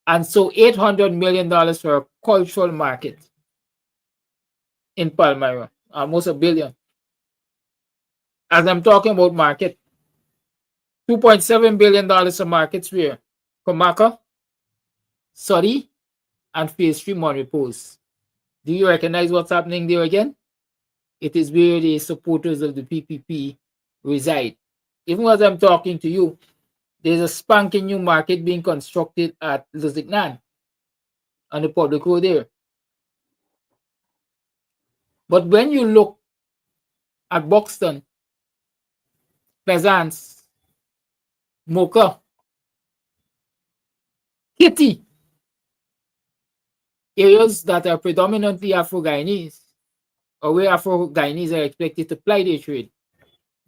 And so $800 million for a cultural market in Palmyra, almost $1 billion. As I'm talking about market, $2.7 billion of markets where Comaka, Surrey, and Phase 3 Montrepose. Do you recognize what's happening there again? It is where the supporters of the PPP reside. Even as I'm talking to you, there's a spanking new market being constructed at Lusignan on the public road there. But when you look at Buxton, Plaisance, Mocha, Kitty, areas that are predominantly Afro-Guyanese, or where Afro-Guyanese are expected to ply their trade,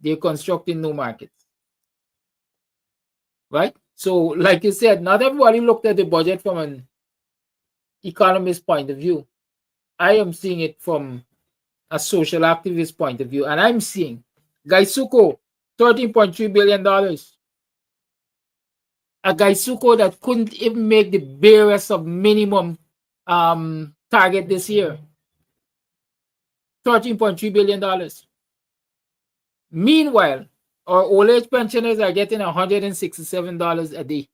they're constructing new markets. Right? So, like you said, not everybody looked at the budget from an economist point of view. I am seeing it from a social activist point of view, and I'm seeing Gaisuko, $13.3 billion. A Gaisuko that couldn't even make the barest of minimum target this year. $13.3 billion. Meanwhile, our old age pensioners are getting $167 a day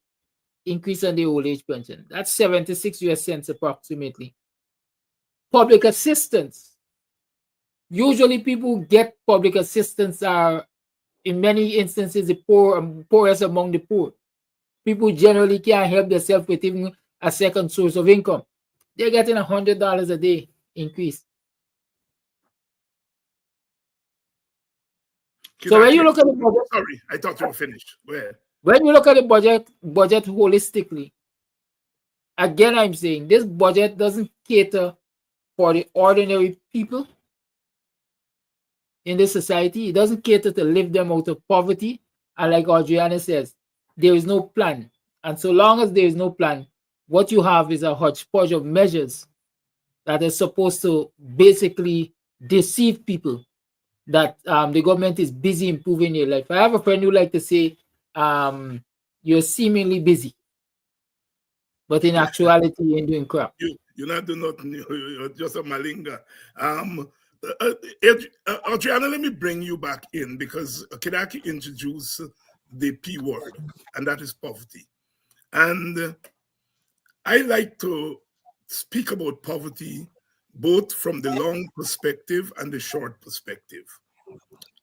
increase on the old age pension. That's 76 US cents approximately. Public assistance. Usually people who get public assistance are, in many instances, the poorest among the poor. People generally can't help themselves with even a second source of income. They're getting $100 a day increase. So when you look at the budget, sorry, I thought you were finished. Go ahead. When you look at the budget holistically, again, I'm saying this budget doesn't cater for the ordinary people in this society. It doesn't cater to lift them out of poverty. And like Adriana says, there is no plan. And so long as there is no plan, what you have is a hodgepodge of measures that is supposed to basically deceive people that the government is busy improving your life. I have a friend who like to say, you're seemingly busy, but in actuality, you ain't doing crap. You're not doing nothing. You're just a malinga. Adriana, let me bring you back in because Kidaki introduced the P word, and that is poverty. And I like to speak about poverty both from the long perspective and the short perspective.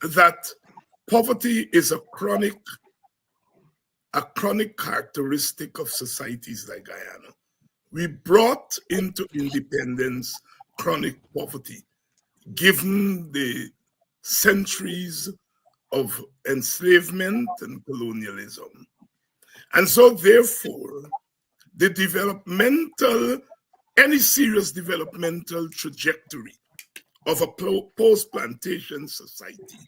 That poverty is a chronic a chronic characteristic of societies like Guyana. We brought into independence chronic poverty, given the centuries of enslavement and colonialism. And so, therefore, the any serious developmental trajectory of a post-plantation society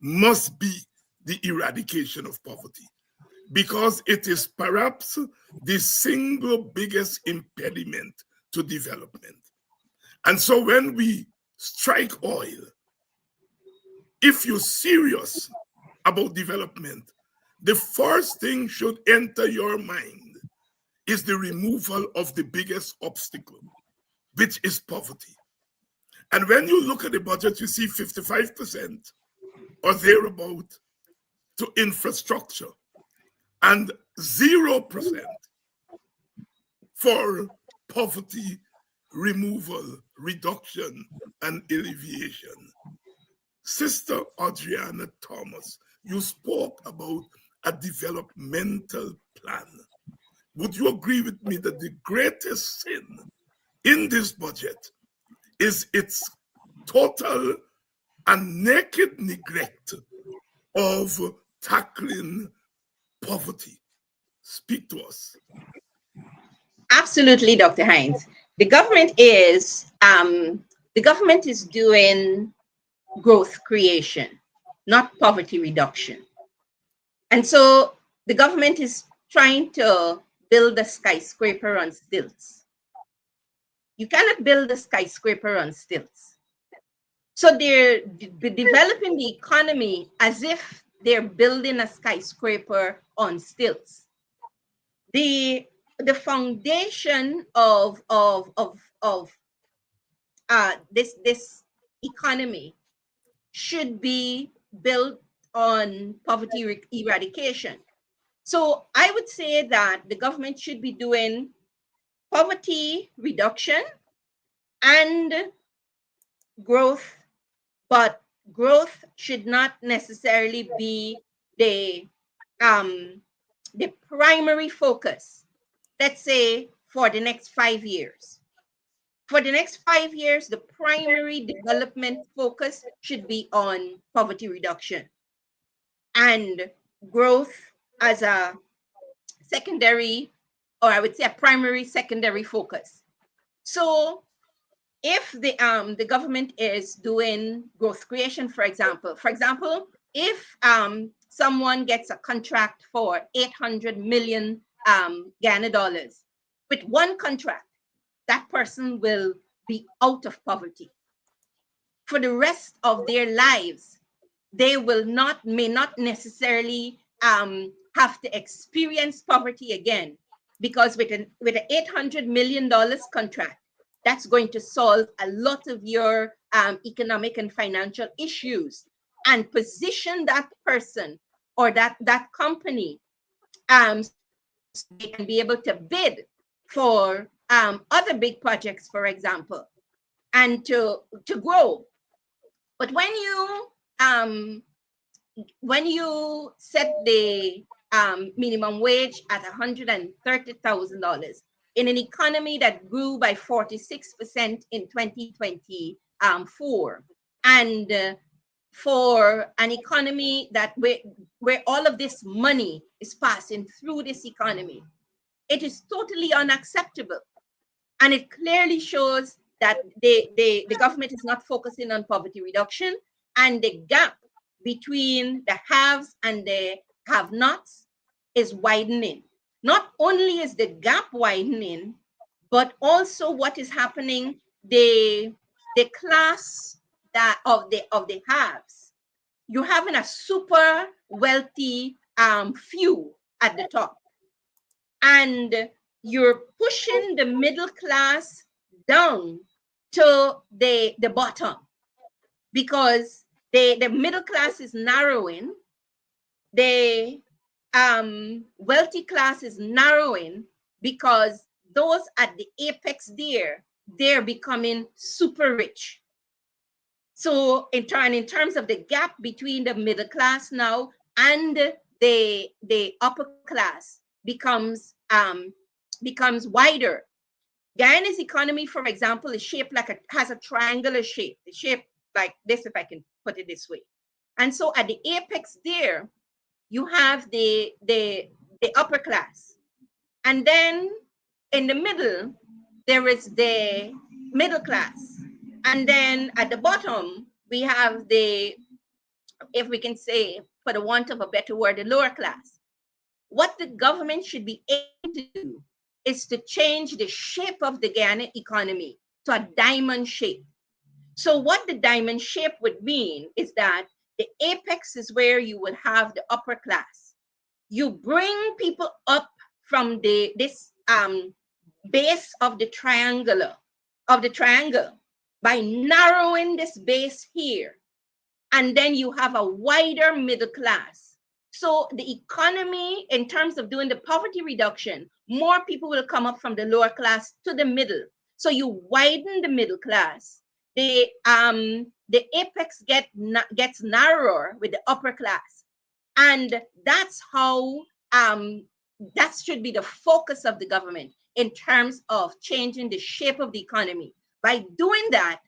must be the eradication of poverty, because it is perhaps the single biggest impediment to development. And so when we strike oil, if you're serious about development, the first thing should enter your mind is the removal of the biggest obstacle, which is poverty. And when you look at the budget, you see 55% or thereabout to infrastructure and 0% for poverty removal, reduction, and alleviation. Sister Adriana Thomas, you spoke about a developmental plan. Would you agree with me that the greatest sin in this budget is its total and naked neglect of tackling poverty? Speak to us. Absolutely, Dr. Hinds. The government is doing growth creation, not poverty reduction. And so the government is trying to build a skyscraper on stilts. You cannot build a skyscraper on stilts. So they're developing the economy as if they're building a skyscraper on stilts. The foundation of this economy should be built on poverty eradication. So I would say that the government should be doing poverty reduction and growth, but growth should not necessarily be the primary focus, let's say, for the next 5 years. For the next 5 years, the primary development focus should be on poverty reduction and growth as a secondary, or I would say a primary secondary focus. So if the government is doing growth creation, for example, if someone gets a contract for 800 million Ghana dollars, with one contract, that person will be out of poverty. For the rest of their lives, they may not necessarily have to experience poverty again, because with an $800 million contract, that's going to solve a lot of your economic and financial issues and position that person or that company so they can be able to bid for other big projects, for example, and to grow. But when you set the minimum wage at $130,000 in an economy that grew by 46% in 2024, and for an economy that where all of this money is passing through this economy, it is totally unacceptable. And it clearly shows that the government is not focusing on poverty reduction, and the gap between the haves and the have-nots is widening. Not only is the gap widening, but also what is happening, the class of the haves, you're having a super wealthy few at the top, and you're pushing the middle class down to the bottom, because the middle class is narrowing, the wealthy class is narrowing, because those at the apex there, they're becoming super rich. So in terms of the gap between the middle class now and the upper class becomes wider. Guyana's economy, for example, is shaped has a triangular shape. The shape like this, if I can put it this way. And so at the apex there, you have the upper class. And then in the middle, there is the middle class. And then at the bottom, we have if we can say, for the want of a better word, the lower class. What the government should be aiming to do is to change the shape of the Guyana economy to a diamond shape. So what the diamond shape would mean is that the apex is where you would have the upper class. You bring people up from this base of the triangle by narrowing this base here, and then you have a wider middle class. So the economy, in terms of doing the poverty reduction, more people will come up from the lower class to the middle. So you widen the middle class. The apex gets narrower with the upper class, and that's how that should be the focus of the government in terms of changing the shape of the economy. By doing that,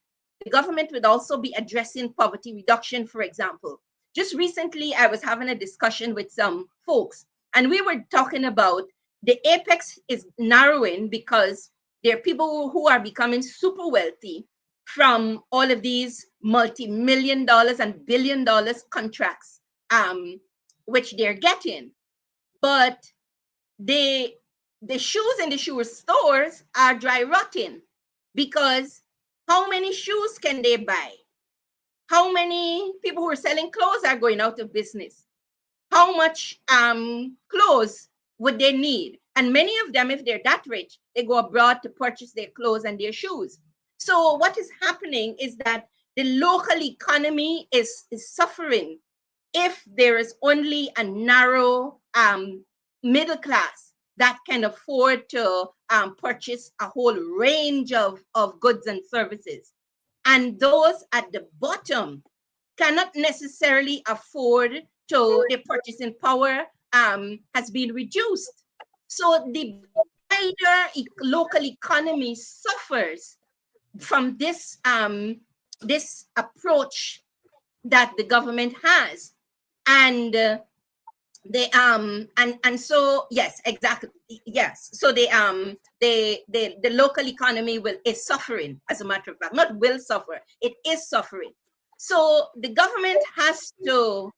the government would also be addressing poverty reduction, for example. Just recently, I was having a discussion with some folks, and we were talking about the apex is narrowing because there are people who are becoming super wealthy from all of these multi-million dollars and billion dollars contracts, which they're getting. But the shoes in the shoe stores are dry rotting, because how many shoes can they buy? How many people who are selling clothes are going out of business? How much clothes would they need? And many of them, if they're that rich, they go abroad to purchase their clothes and their shoes. So what is happening is that the local economy is suffering if there is only a narrow middle class that can afford to purchase a whole range of goods and services. And those at the bottom cannot necessarily afford to, their purchasing power has been reduced. So the wider local economy suffers from this this approach that the government has. And and so yes, exactly, yes, so the local economy is suffering, as a matter of fact, not will suffer, it is suffering. So the government has to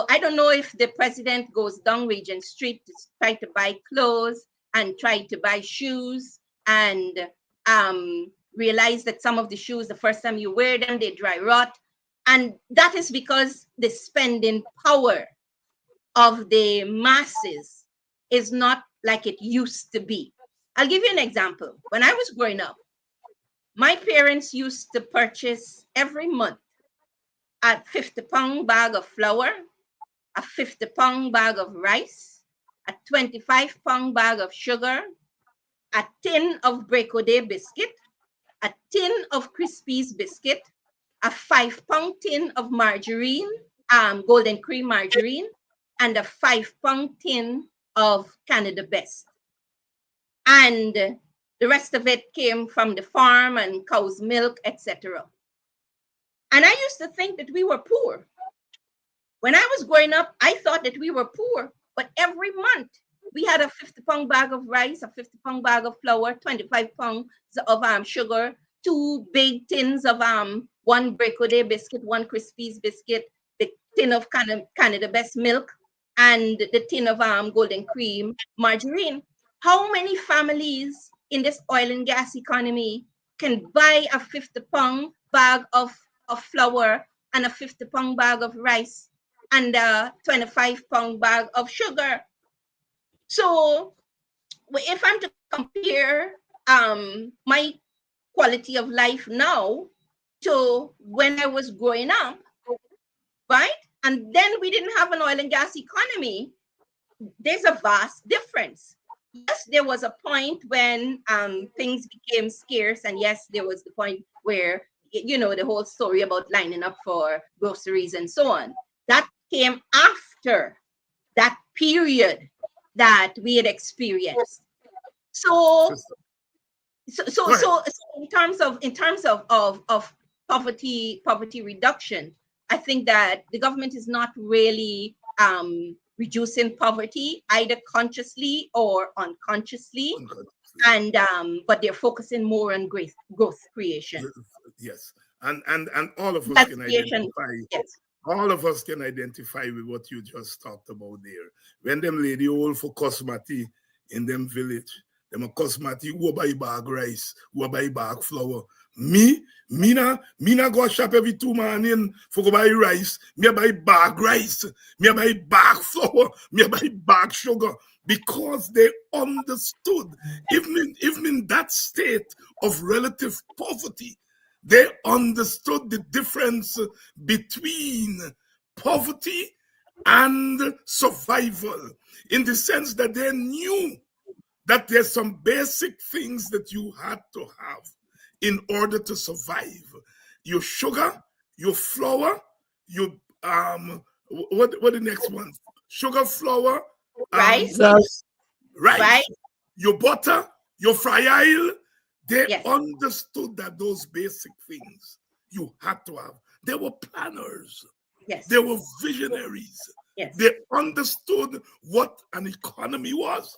I don't know if the president goes down Regent Street to try to buy clothes and try to buy shoes, and realize that some of the shoes, the first time you wear them, they dry rot. And that is because the spending power of the masses is not like it used to be. I'll give you an example. When I was growing up, my parents used to purchase every month a 50-pound bag of flour, a 50-pound bag of rice, a 25-pound bag of sugar, a tin of Break-O-Day biscuit, a tin of Crispy's biscuit, a 5-pound tin of margarine, golden cream margarine, and a 5-pound tin of Canada Best. And the rest of it came from the farm and cow's milk, etc. And I used to think that we were poor. When I was growing up, I thought that we were poor, but every month we had a 50-pound bag of rice, a 50-pound bag of flour, 25 pounds of sugar, 2 big tins of one Break-O-Day biscuit, one Crispy's biscuit, the tin of Canada Best milk, and the tin of golden cream margarine. How many families in this oil and gas economy can buy a 50-pound bag of flour and a 50-pound bag of rice and a 25-pound bag of sugar? So if I'm to compare my quality of life now to when I was growing up, right? And then we didn't have an oil and gas economy. There's a vast difference. Yes, there was a point when things became scarce, and yes, there was the point where, you know, the whole story about lining up for groceries and so on. That came after that period that we had experienced. So in terms of poverty reduction, I think that the government is not really reducing poverty either consciously or unconsciously, and but they're focusing more on growth creation. Yes, and all of us That's can creation. identify. Yes. All of us can identify with what you just talked about there. When them lady all for cosmati in them village, them a cosmati who buy bag rice, who buy bag flour. Me na go shop every 2 morning for go buy rice. Me buy bag rice. Me buy bag flour. Me buy bag sugar, because they understood, even in that state of relative poverty, they understood the difference between poverty and survival, in the sense that they knew that there's some basic things that you had to have in order to survive. Your sugar, your flour, your what the next one? Sugar, flour, Rice. rice, your butter, your fry oil. They Yes. understood that those basic things you had to have. They were planners. Yes. They were visionaries. Yes. They understood what an economy was,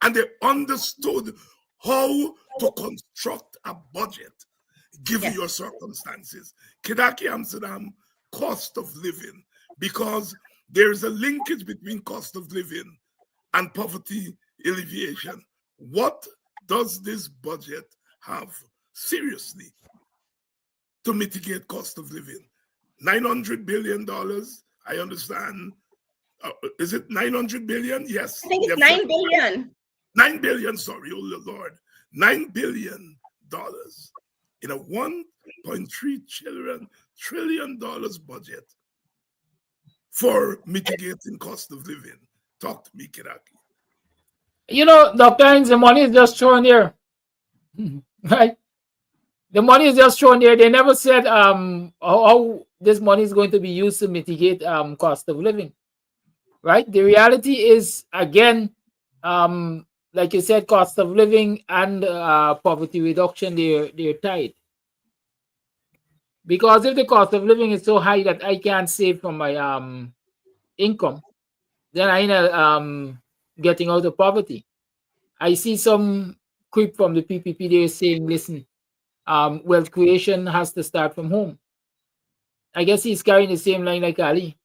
and they understood how to construct a budget given Yes. your circumstances. Kidaki Amsterdam, cost of living, because there is a linkage between cost of living and poverty alleviation. What does this budget have seriously to mitigate cost of living? $900 billion, I understand. Is it 900 billion? Yes. I think it's 9 billion. 9 billion, sorry, oh Lord. $9 billion in a $1.3 trillion budget for mitigating cost of living. Talk to me, Kiraki. You know, Dr. Hinds, the money is just thrown there. Right? The money is just thrown there. They never said how this money is going to be used to mitigate cost of living. Right? The reality is, again, like you said, cost of living and poverty reduction, they're tied. Because if the cost of living is so high that I can't save from my income, then I end getting out of poverty. I see some creep from the PPP there saying, listen, wealth creation has to start from home. I guess he's carrying the same line like Ali.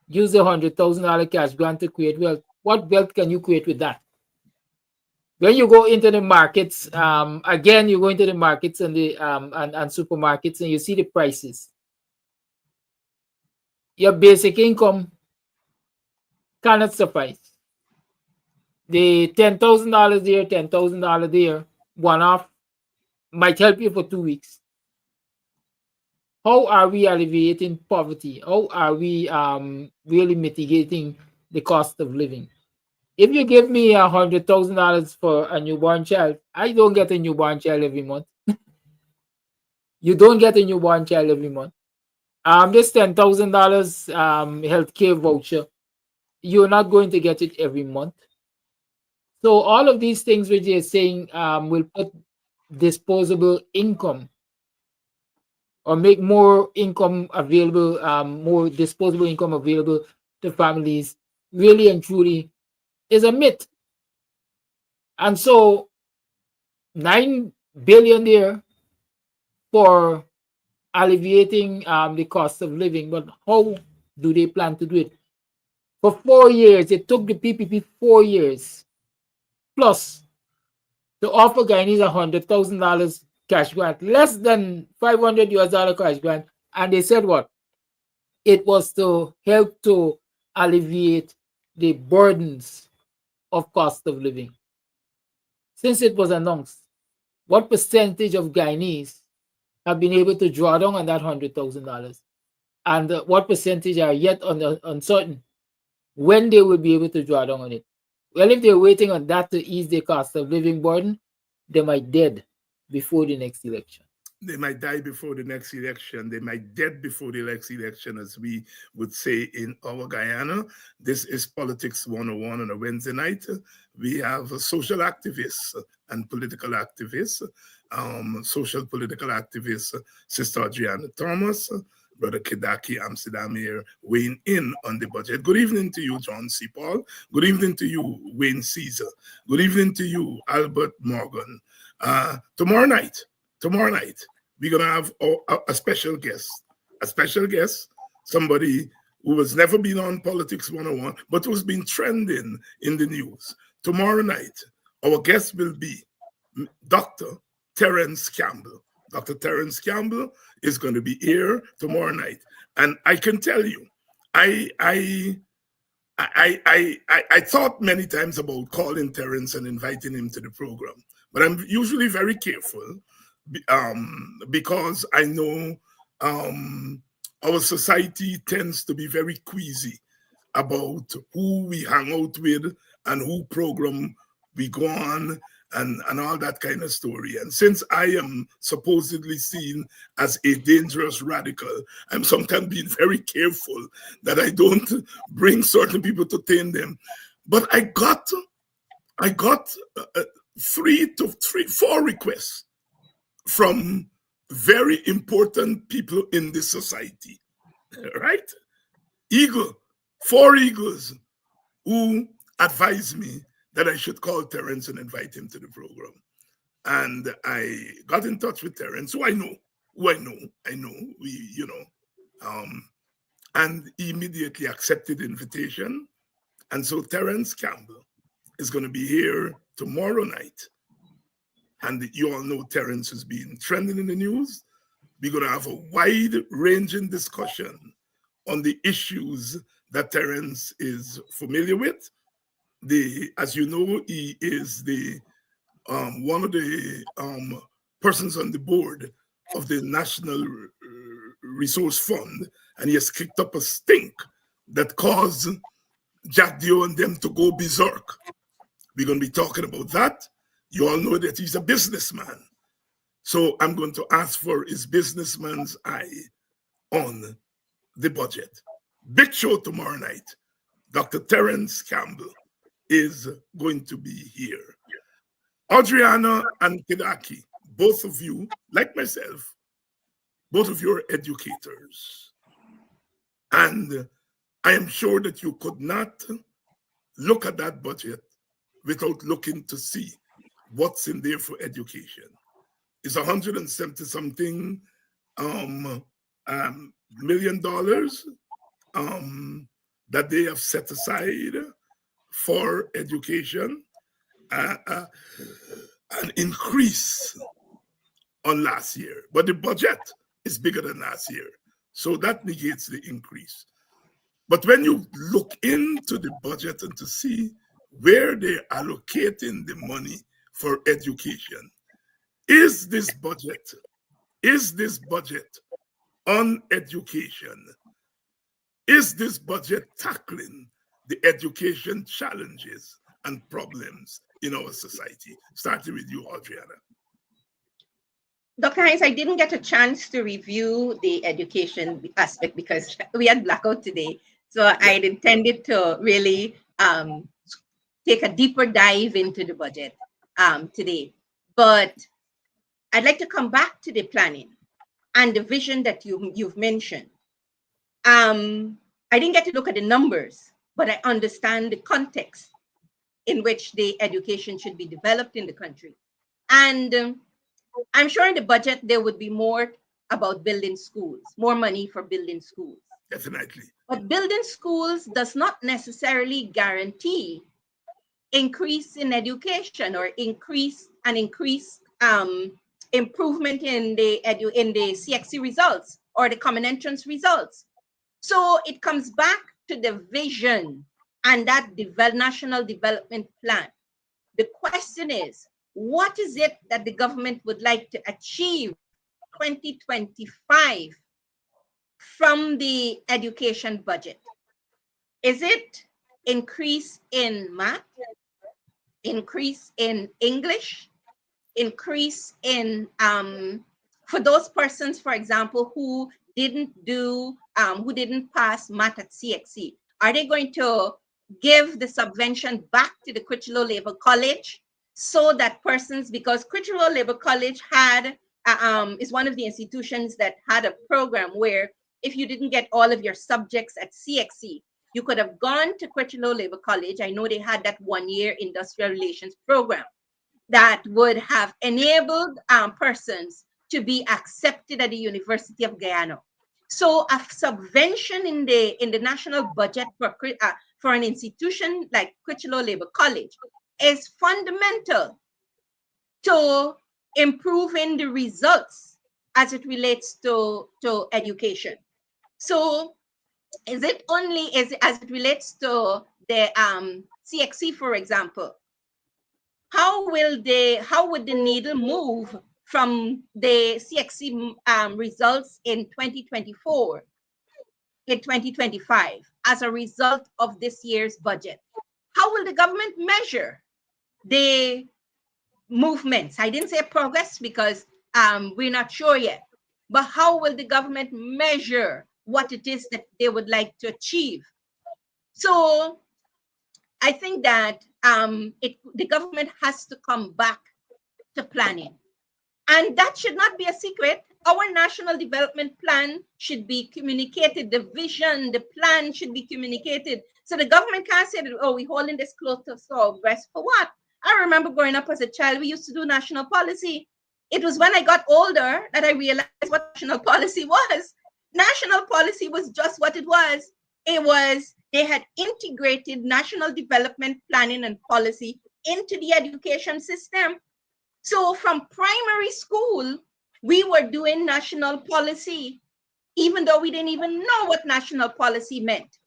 Use the $100,000 cash grant to create wealth. What wealth can you create with that? When you go into the markets, again, you go into the markets and the and supermarkets, and you see the prices. Your basic income cannot suffice. The $10,000 there, $10,000 there, one off, might help you for 2 weeks. How are we alleviating poverty? How are we really mitigating the cost of living? If you give me $100,000 for a newborn child, I don't get a newborn child every month. You don't get a newborn child every month. This $10,000 healthcare voucher, you're not going to get it every month. So all of these things which you're saying will put disposable income or make more income available, more disposable income available to families, really and truly is a myth. And so 9 billion there for alleviating the cost of living, but how do they plan to do it? For 4 years, it took the PPP 4 years plus to offer Guyanese $100,000 cash grant, less than $500 cash grant, and they said what? It was to help to alleviate the burdens of cost of living. Since it was announced, what percentage of Guyanese have been able to draw down on that $100,000? And what percentage are yet uncertain when they will be able to draw down on it? Well, if they're waiting on that to ease their cost of living burden, they might dead before the next election. they might die before the next election. They might dead before the next election, as we would say in our Guyana. This is Politics 101 on a Wednesday night. We have social activists and political activists, social political activists, Sister Adriana Thomas, Brother Kedaki Amsterdam here, weighing in on the budget. Good evening to you, John C. Paul. Good evening to you, Wayne Caesar. Good evening to you, Albert Morgan. Tomorrow night, we're going to have a special guest, somebody who has never been on Politics 101, but who's been trending in the news. Tomorrow night, our guest will be Dr. Terence Campbell. Dr. Terence Campbell is going to be here tomorrow night. And I can tell you, I thought many times about calling Terence and inviting him to the program, but I'm usually very careful because I know our society tends to be very queasy about who we hang out with and who program we go on and all that kind of story. And since I am supposedly seen as a dangerous radical, I'm sometimes being very careful that I don't bring certain people to tame them. But I got 4 requests from very important people in this society, right? 4 eagles who advised me that I should call Terence and invite him to the program. And I got in touch with Terence, who I know, and he immediately accepted the invitation. And so Terence Campbell is going to be here tomorrow night. And you all know Terence has been trending in the news. We're going to have a wide-ranging discussion on the issues that Terence is familiar with. As you know, he is the one of the persons on the board of the National Resource Fund, and he has kicked up a stink that caused Jack Dio and them to go berserk. We're going to be talking about that. You all know that he's a businessman. So I'm going to ask for his businessman's eye on the budget. Big show tomorrow night. Dr. Terence Campbell is going to be here. Adriana and Kedaki, both of you, like myself, both of you are educators. And I am sure that you could not look at that budget without looking to see what's in there for education. It's $170-something million that they have set aside for education, an increase on last year. But the budget is bigger than last year. So that negates the increase. But when you look into the budget and to see where they're allocating the money for education, is this budget on education? Is this budget tackling the education challenges and problems in our society? Starting with you, Adriana. Dr. Hinds, I didn't get a chance to review the education aspect because we had blackout today. So I had intended to really take a deeper dive into the budget today. But I'd like to come back to the planning and the vision that you've mentioned. I didn't get to look at the numbers, but I understand the context in which the education should be developed in the country. And I'm sure in the budget there would be more about building schools, more money for building schools. Definitely. But building schools does not necessarily guarantee increase in education or increase improvement in the CXC results or the common entrance results. So it comes back to the vision and that national development plan. The question is, what is it that the government would like to achieve 2025 from the education budget? Is it increase in math, increase in English, increase in for those persons, for example, who didn't pass math at CXC? Are they going to give the subvention back to the Critchlow Labour College so that persons, because Critchlow Labour College had is one of the institutions that had a program where if you didn't get all of your subjects at CXC, you could have gone to Critchlow Labour College. I know they had that 1-year industrial relations program that would have enabled persons to be accepted at the University of Guyana. So a subvention in the national budget for an institution like Critchlow Labour College is fundamental to improving the results as it relates to education. So is it only as it relates to the CXC, for example? How would the needle move from the CXC results in 2024 in 2025 as a result of this year's budget? How will the government measure the movements? I didn't say progress because we're not sure yet, but how will the government measure what it is that they would like to achieve? So I think that the government has to come back to planning. And that should not be a secret. Our national development plan should be communicated. The vision, the plan should be communicated. So the government can't say that, oh, we're holding this close to our breast. For what? I remember growing up as a child, we used to do national policy. It was when I got older that I realized what national policy was. National policy was just what it was. They had integrated national development planning and policy into the education system. So from primary school, we were doing national policy, even though we didn't even know what national policy meant.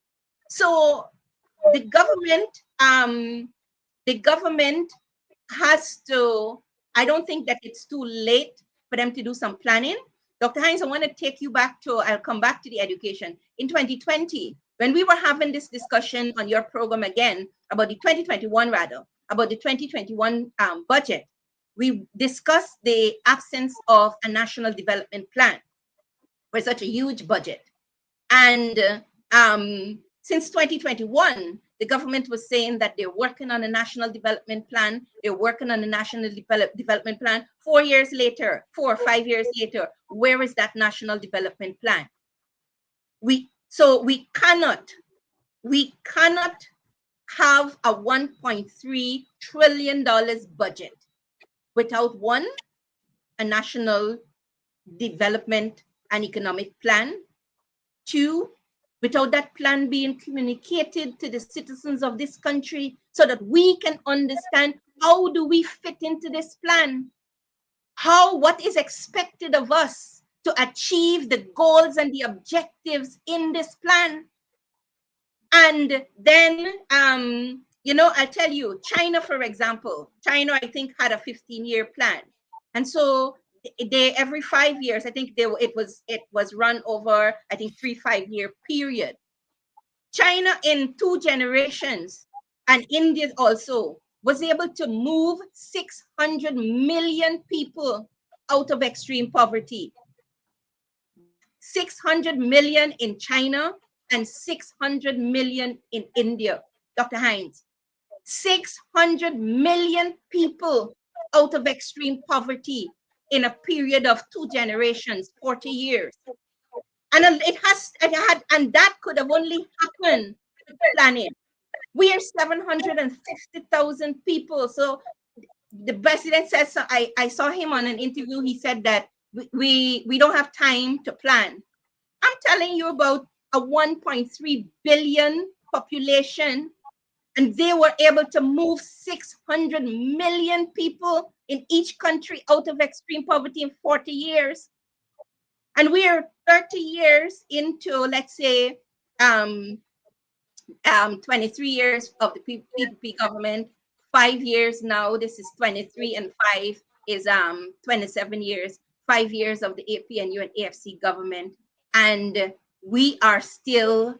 So the government has to, I don't think that it's too late for them to do some planning. Dr. Hinds, I want to take you back to, I'll come back to the education. In 2020, when we were having this discussion on your program again, about the 2021 budget, we discussed the absence of a national development plan for such a huge budget. And since 2021, the government was saying that they're working on a national development plan. They're working on a national development plan. 4 years later, 4 or 5 years later, where is that national development plan? We cannot have a $1.3 trillion budget without one, a national development and economic plan. 2, without that plan being communicated to the citizens of this country so that we can understand how do we fit into this plan? What is expected of us to achieve the goals and the objectives in this plan? And then, I tell you, China, for example, I think had a 15-year plan. And so they every 5 years, I think it was run over, I think 3 5-year period. China in 2 generations, and India also, was able to move 600 million people out of extreme poverty. 600 million in China and 600 million in India. Dr. Hinds, 600 million people out of extreme poverty in a period of 2 generations, 40 years. And that could have only happened with planning. We are 750,000 people. So the president says, so I saw him on an interview. He said that we don't have time to plan. I'm telling you about a 1.3 billion population, and they were able to move 600 million people in each country out of extreme poverty in 40 years. And we are 30 years into, let's say, 23 years of the PPP government, 5 years now. This is 23, and 5 is 27 years, 5 years of the APNU and AFC government. And we are still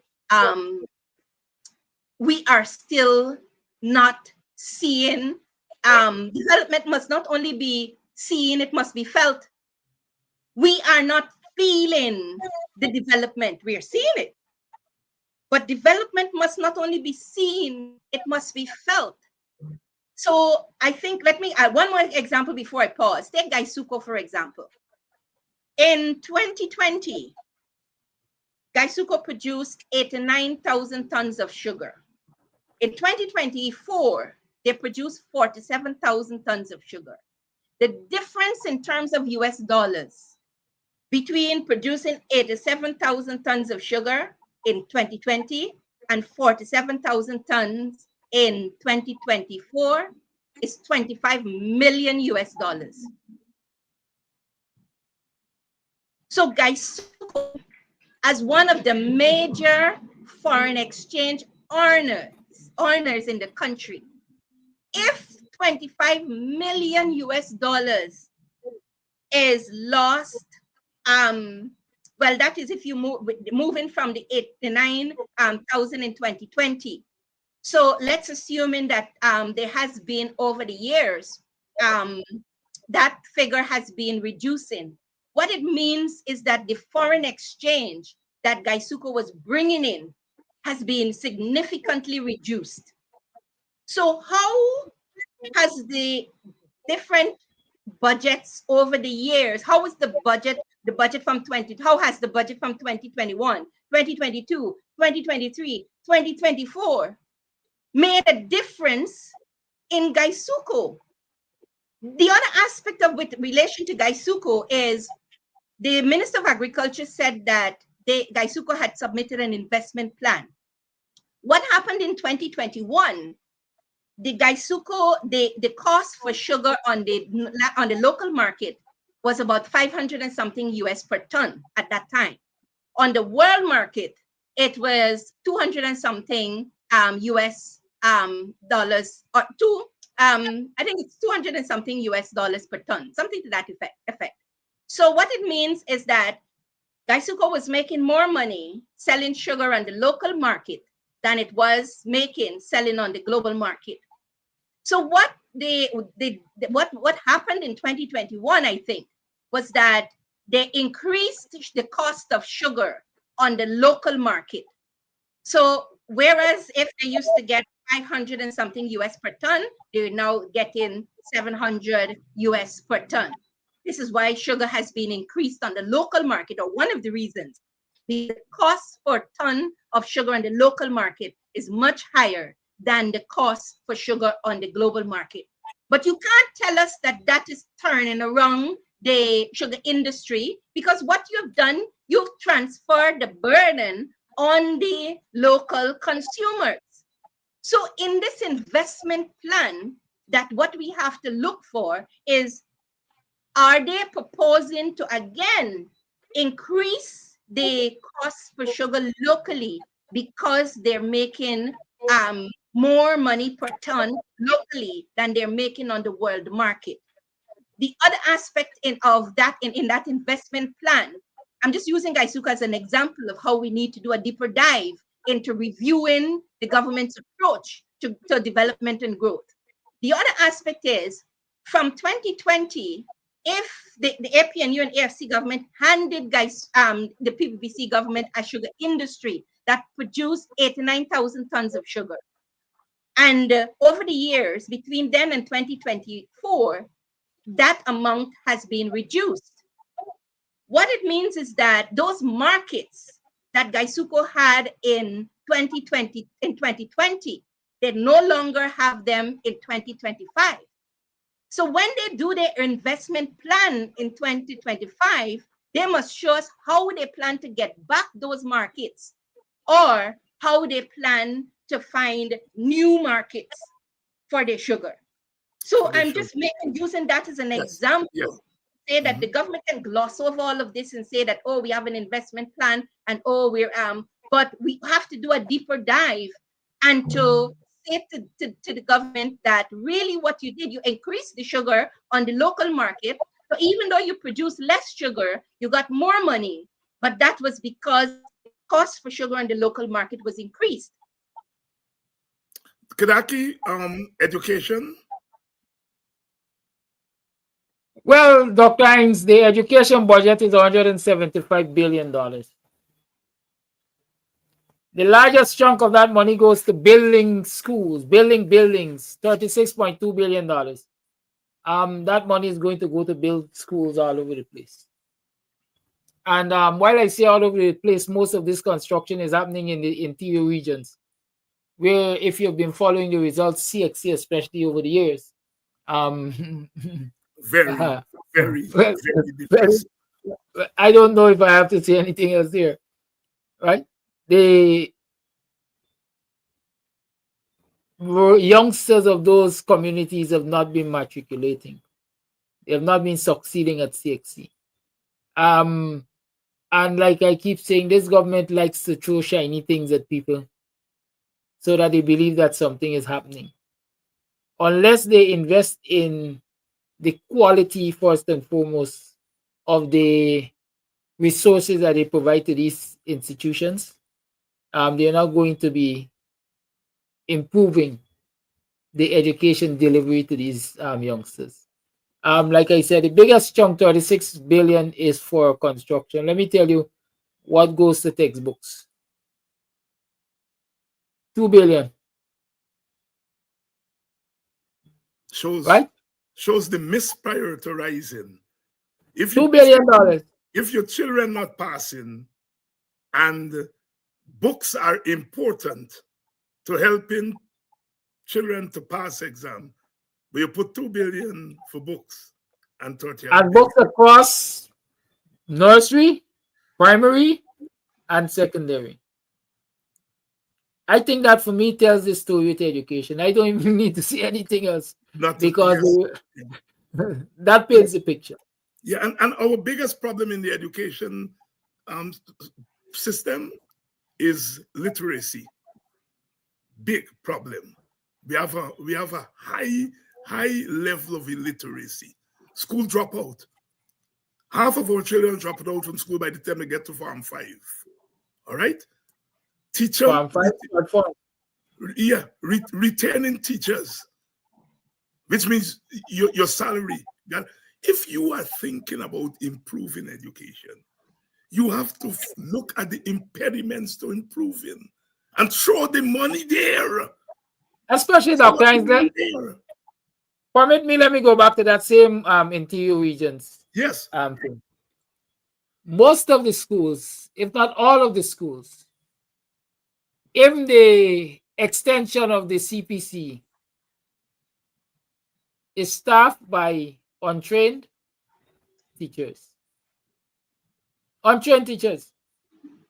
not seeing. Development must not only be seen, it must be felt. We are not feeling the development. We are seeing it. But development must not only be seen, it must be felt. So I think, let me add one more example before I pause. Take Gaisuko, for example. In 2020, Gaisuko produced 89,000 tons of sugar. In 2024, they produced 47,000 tons of sugar. The difference in terms of US dollars between producing 87,000 tons of sugar in 2020 and 47,000 tons in 2024 is 25 million US dollars. So Gaisuko, as one of the major foreign exchange earners in the country, if 25 million US dollars is lost, well, that is if you moving from the 89,000 in 2020. So let's assuming that there has been over the years, that figure has been reducing. What it means is that the foreign exchange that Gaisuko was bringing in has been significantly reduced. So how has the different budgets over the years, how was the budget from 20, how has the budget from 2021, 2022, 2023, 2024 made a difference in Gaisuko? The other aspect of with relation to Gaisuko is the Minister of Agriculture said that Gaisuko had submitted an investment plan. What happened in 2021? The Gaisuko, the cost for sugar on the local market was about 500 and something US per ton at that time. On the world market, it was 200 and something US dollars, or I think it's 200 and something US dollars per ton, something to that effect. So what it means is that Gaisuko was making more money selling sugar on the local market than it was making selling on the global market. So what happened in 2021, I think, was that they increased the cost of sugar on the local market. So whereas if they used to get 500 and something US per ton, they're now getting 700 US per ton. This is why sugar has been increased on the local market, or one of the reasons. The cost per ton of sugar on the local market is much higher than the cost for sugar on the global market. But you can't tell us that that is turning around the sugar industry, because what you've done, you've transferred the burden on the local consumers. So in this investment plan, that what we have to look for is, are they proposing to again increase the cost for sugar locally because they're making more money per ton locally than they're making on the world market? The other aspect of that in that investment plan, I'm just using Gaisuka as an example of how we need to do a deeper dive into reviewing the government's approach to development and growth. The other aspect is, from 2020, if the APNU and AFC government handed the PPPC government a sugar industry that produced 89,000 tons of sugar, and over the years between then and 2024, that amount has been reduced. What it means is that those markets that Gaisuko had in 2020, they no longer have them in 2025. So when they do their investment plan in 2025, they must show us how they plan to get back those markets, or how they plan to find new markets for their sugar. So I'm just using that as an example. Yes. Say that the government can gloss over all of this and say that, oh, we have an investment plan, and oh, we're but we have to do a deeper dive and to say to the government that really what you did, you increased the sugar on the local market. So even though you produce less sugar, you got more money, but that was because the cost for sugar on the local market was increased. Kadaki, education. Well, Dr. Hinds, the education budget is $175 billion. The largest chunk of that money goes to building schools, building buildings, $36.2 billion. That money is going to go to build schools all over the place. And while I say all over the place, most of this construction is happening in the interior regions, where if you've been following the results, CXC especially over the years, um, Very, well, very, well, very depressing. I don't know if I have to say anything else there, right? The youngsters of those communities have not been matriculating. They have not been succeeding at CXC. And like I keep saying, this government likes to throw shiny things at people so that they believe that something is happening. Unless they invest in the quality, first and foremost, of the resources that they provide to these institutions, they're not going to be improving the education delivery to these youngsters. Like I said, the biggest chunk, 36 billion, is for construction. Let me tell you what goes to textbooks. 2 billion, Shows right? shows the misprioritizing. If $2 you billion. if your children not passing and books are important to helping children to pass exam, but you put 2 billion for books and 30 And billion. books across nursery, primary, and secondary. I think that for me tells the story with education. I don't even need to see anything else Not because yes. that paints the picture. Yeah, and our biggest problem in the education um, system is literacy. Big problem. We have a high level of illiteracy. School dropout. Half of our children drop out from school by the time they get to Form 5. All right? Teacher, Farm five, farm. retaining teachers, which means your salary. If you are thinking about improving education, you have to look at the impediments to improving and throw the money there. Especially Throw Dr. the Hines, money there. permit me, let me go back to that same interior regions Yes, thing. Most of the schools, if not all of the schools, even the extension of the CPC is staffed by untrained teachers. Untrained teachers.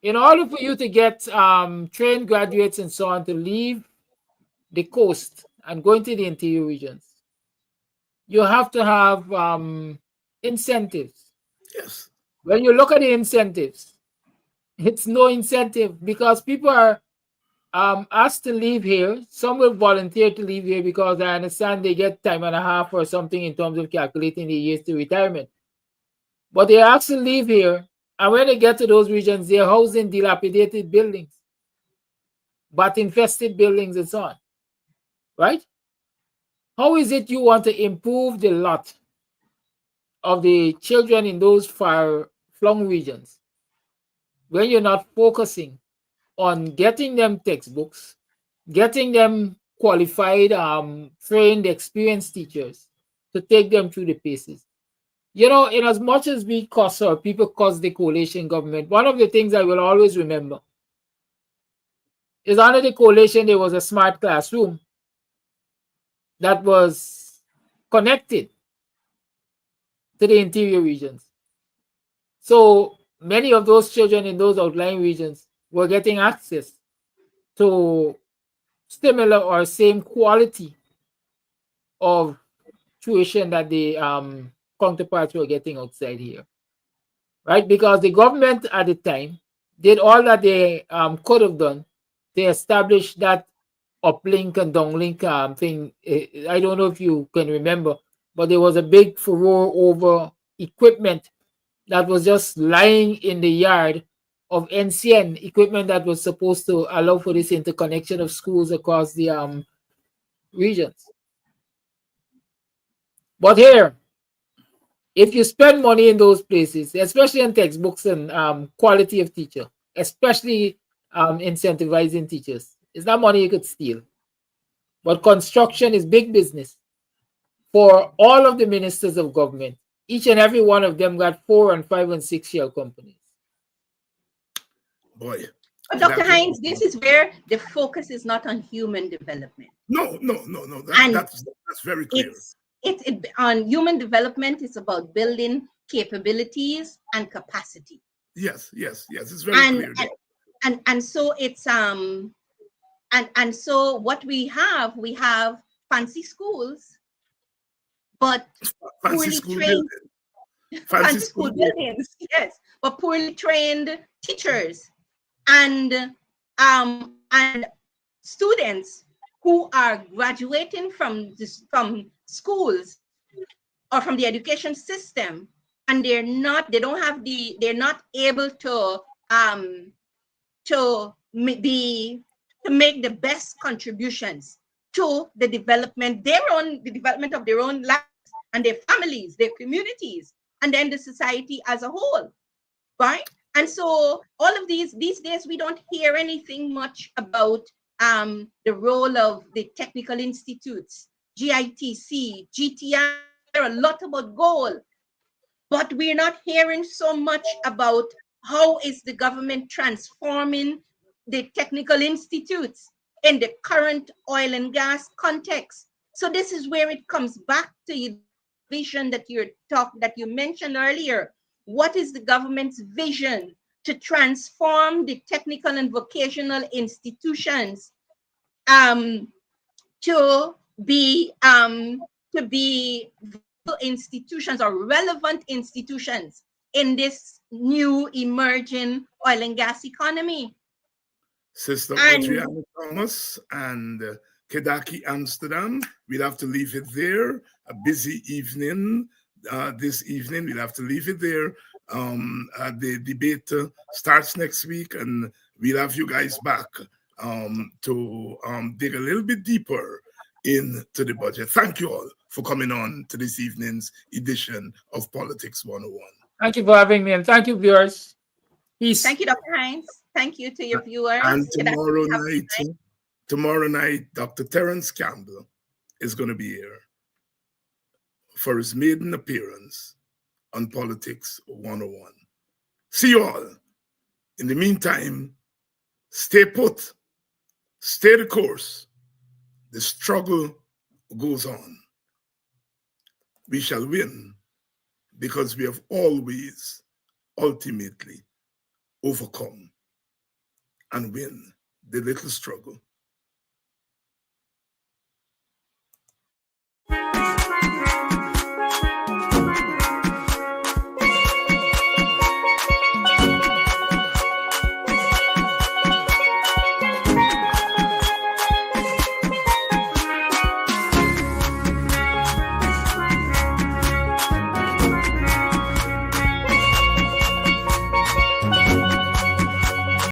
In order for you to get trained graduates and so on to leave the coast and go into the interior regions, you have to have incentives. yes, When you look at the incentives, it's no incentive because people are asked to leave here. Some will volunteer to leave here because I understand they get time and a half or something in terms of calculating the years to retirement. But they're asked to leave here, and when they get to those regions, they're housed in dilapidated buildings, but infested buildings and so on. Right? How is it you want to improve the lot of the children in those far flung regions when you're not focusing on getting them textbooks, getting them qualified, trained, experienced teachers to take them through the paces? You know, in as much as we cuss or people cuss the coalition government, one of the things I will always remember is under the coalition there was a smart classroom that was connected to the interior regions. So many of those children in those outlying regions were getting access to similar or same quality of tuition that the counterparts were getting outside here, right? Because the government at the time did all that they could have done to establish that uplink and downlink thing. I don't know if you can remember, but there was a big furore over equipment that was just lying in the yard of NCN, equipment that was supposed to allow for this interconnection of schools across the regions. But here, if you spend money in those places, especially in textbooks and quality of teacher, especially incentivizing teachers, it's not money you could steal. But construction is big business for all of the ministers of government. Each and every one of them got 4 and 5 and 6 shell companies. Boy. But Dr. Hinds, this is where the focus is not on human development. No. That's very clear. It's on human development. It's about building capabilities and capacity. Yes. It's very clear. And so it's and so what we have fancy schools, but fancy school trained fancy school buildings, yes, but poorly trained teachers and students who are graduating from schools or from the education system, and they're not able to make the best contributions to the development of their own lives and their families, their communities, and then the society as a whole, right? And so all of these days, we don't hear anything much about the role of the technical institutes, GITC, GTI, a lot about goal, but we're not hearing so much about how is the government transforming the technical institutes in the current oil and gas context. So this is where it comes back to the vision that you mentioned earlier. What is the government's vision to transform the technical and vocational institutions to be vital institutions or relevant institutions in this new emerging oil and gas economy? Sister Adriana Thomas and Kedaki Amsterdam, we'll have to leave it there. A busy evening this evening. We'll have to leave it there. The debate starts next week, and we'll have you guys back to dig a little bit deeper into the budget. Thank you all for coming on to this evening's edition of Politics 101. Thank you for having me, and thank you, viewers. Peace. Thank you, Dr. Hinds. Thank you to your viewers. And tomorrow night, Dr. Terence Campbell is going to be here for his maiden appearance on Politics 101. See you all. In the meantime, stay put, stay the course. The struggle goes on. We shall win because we have always ultimately overcome and win the little struggle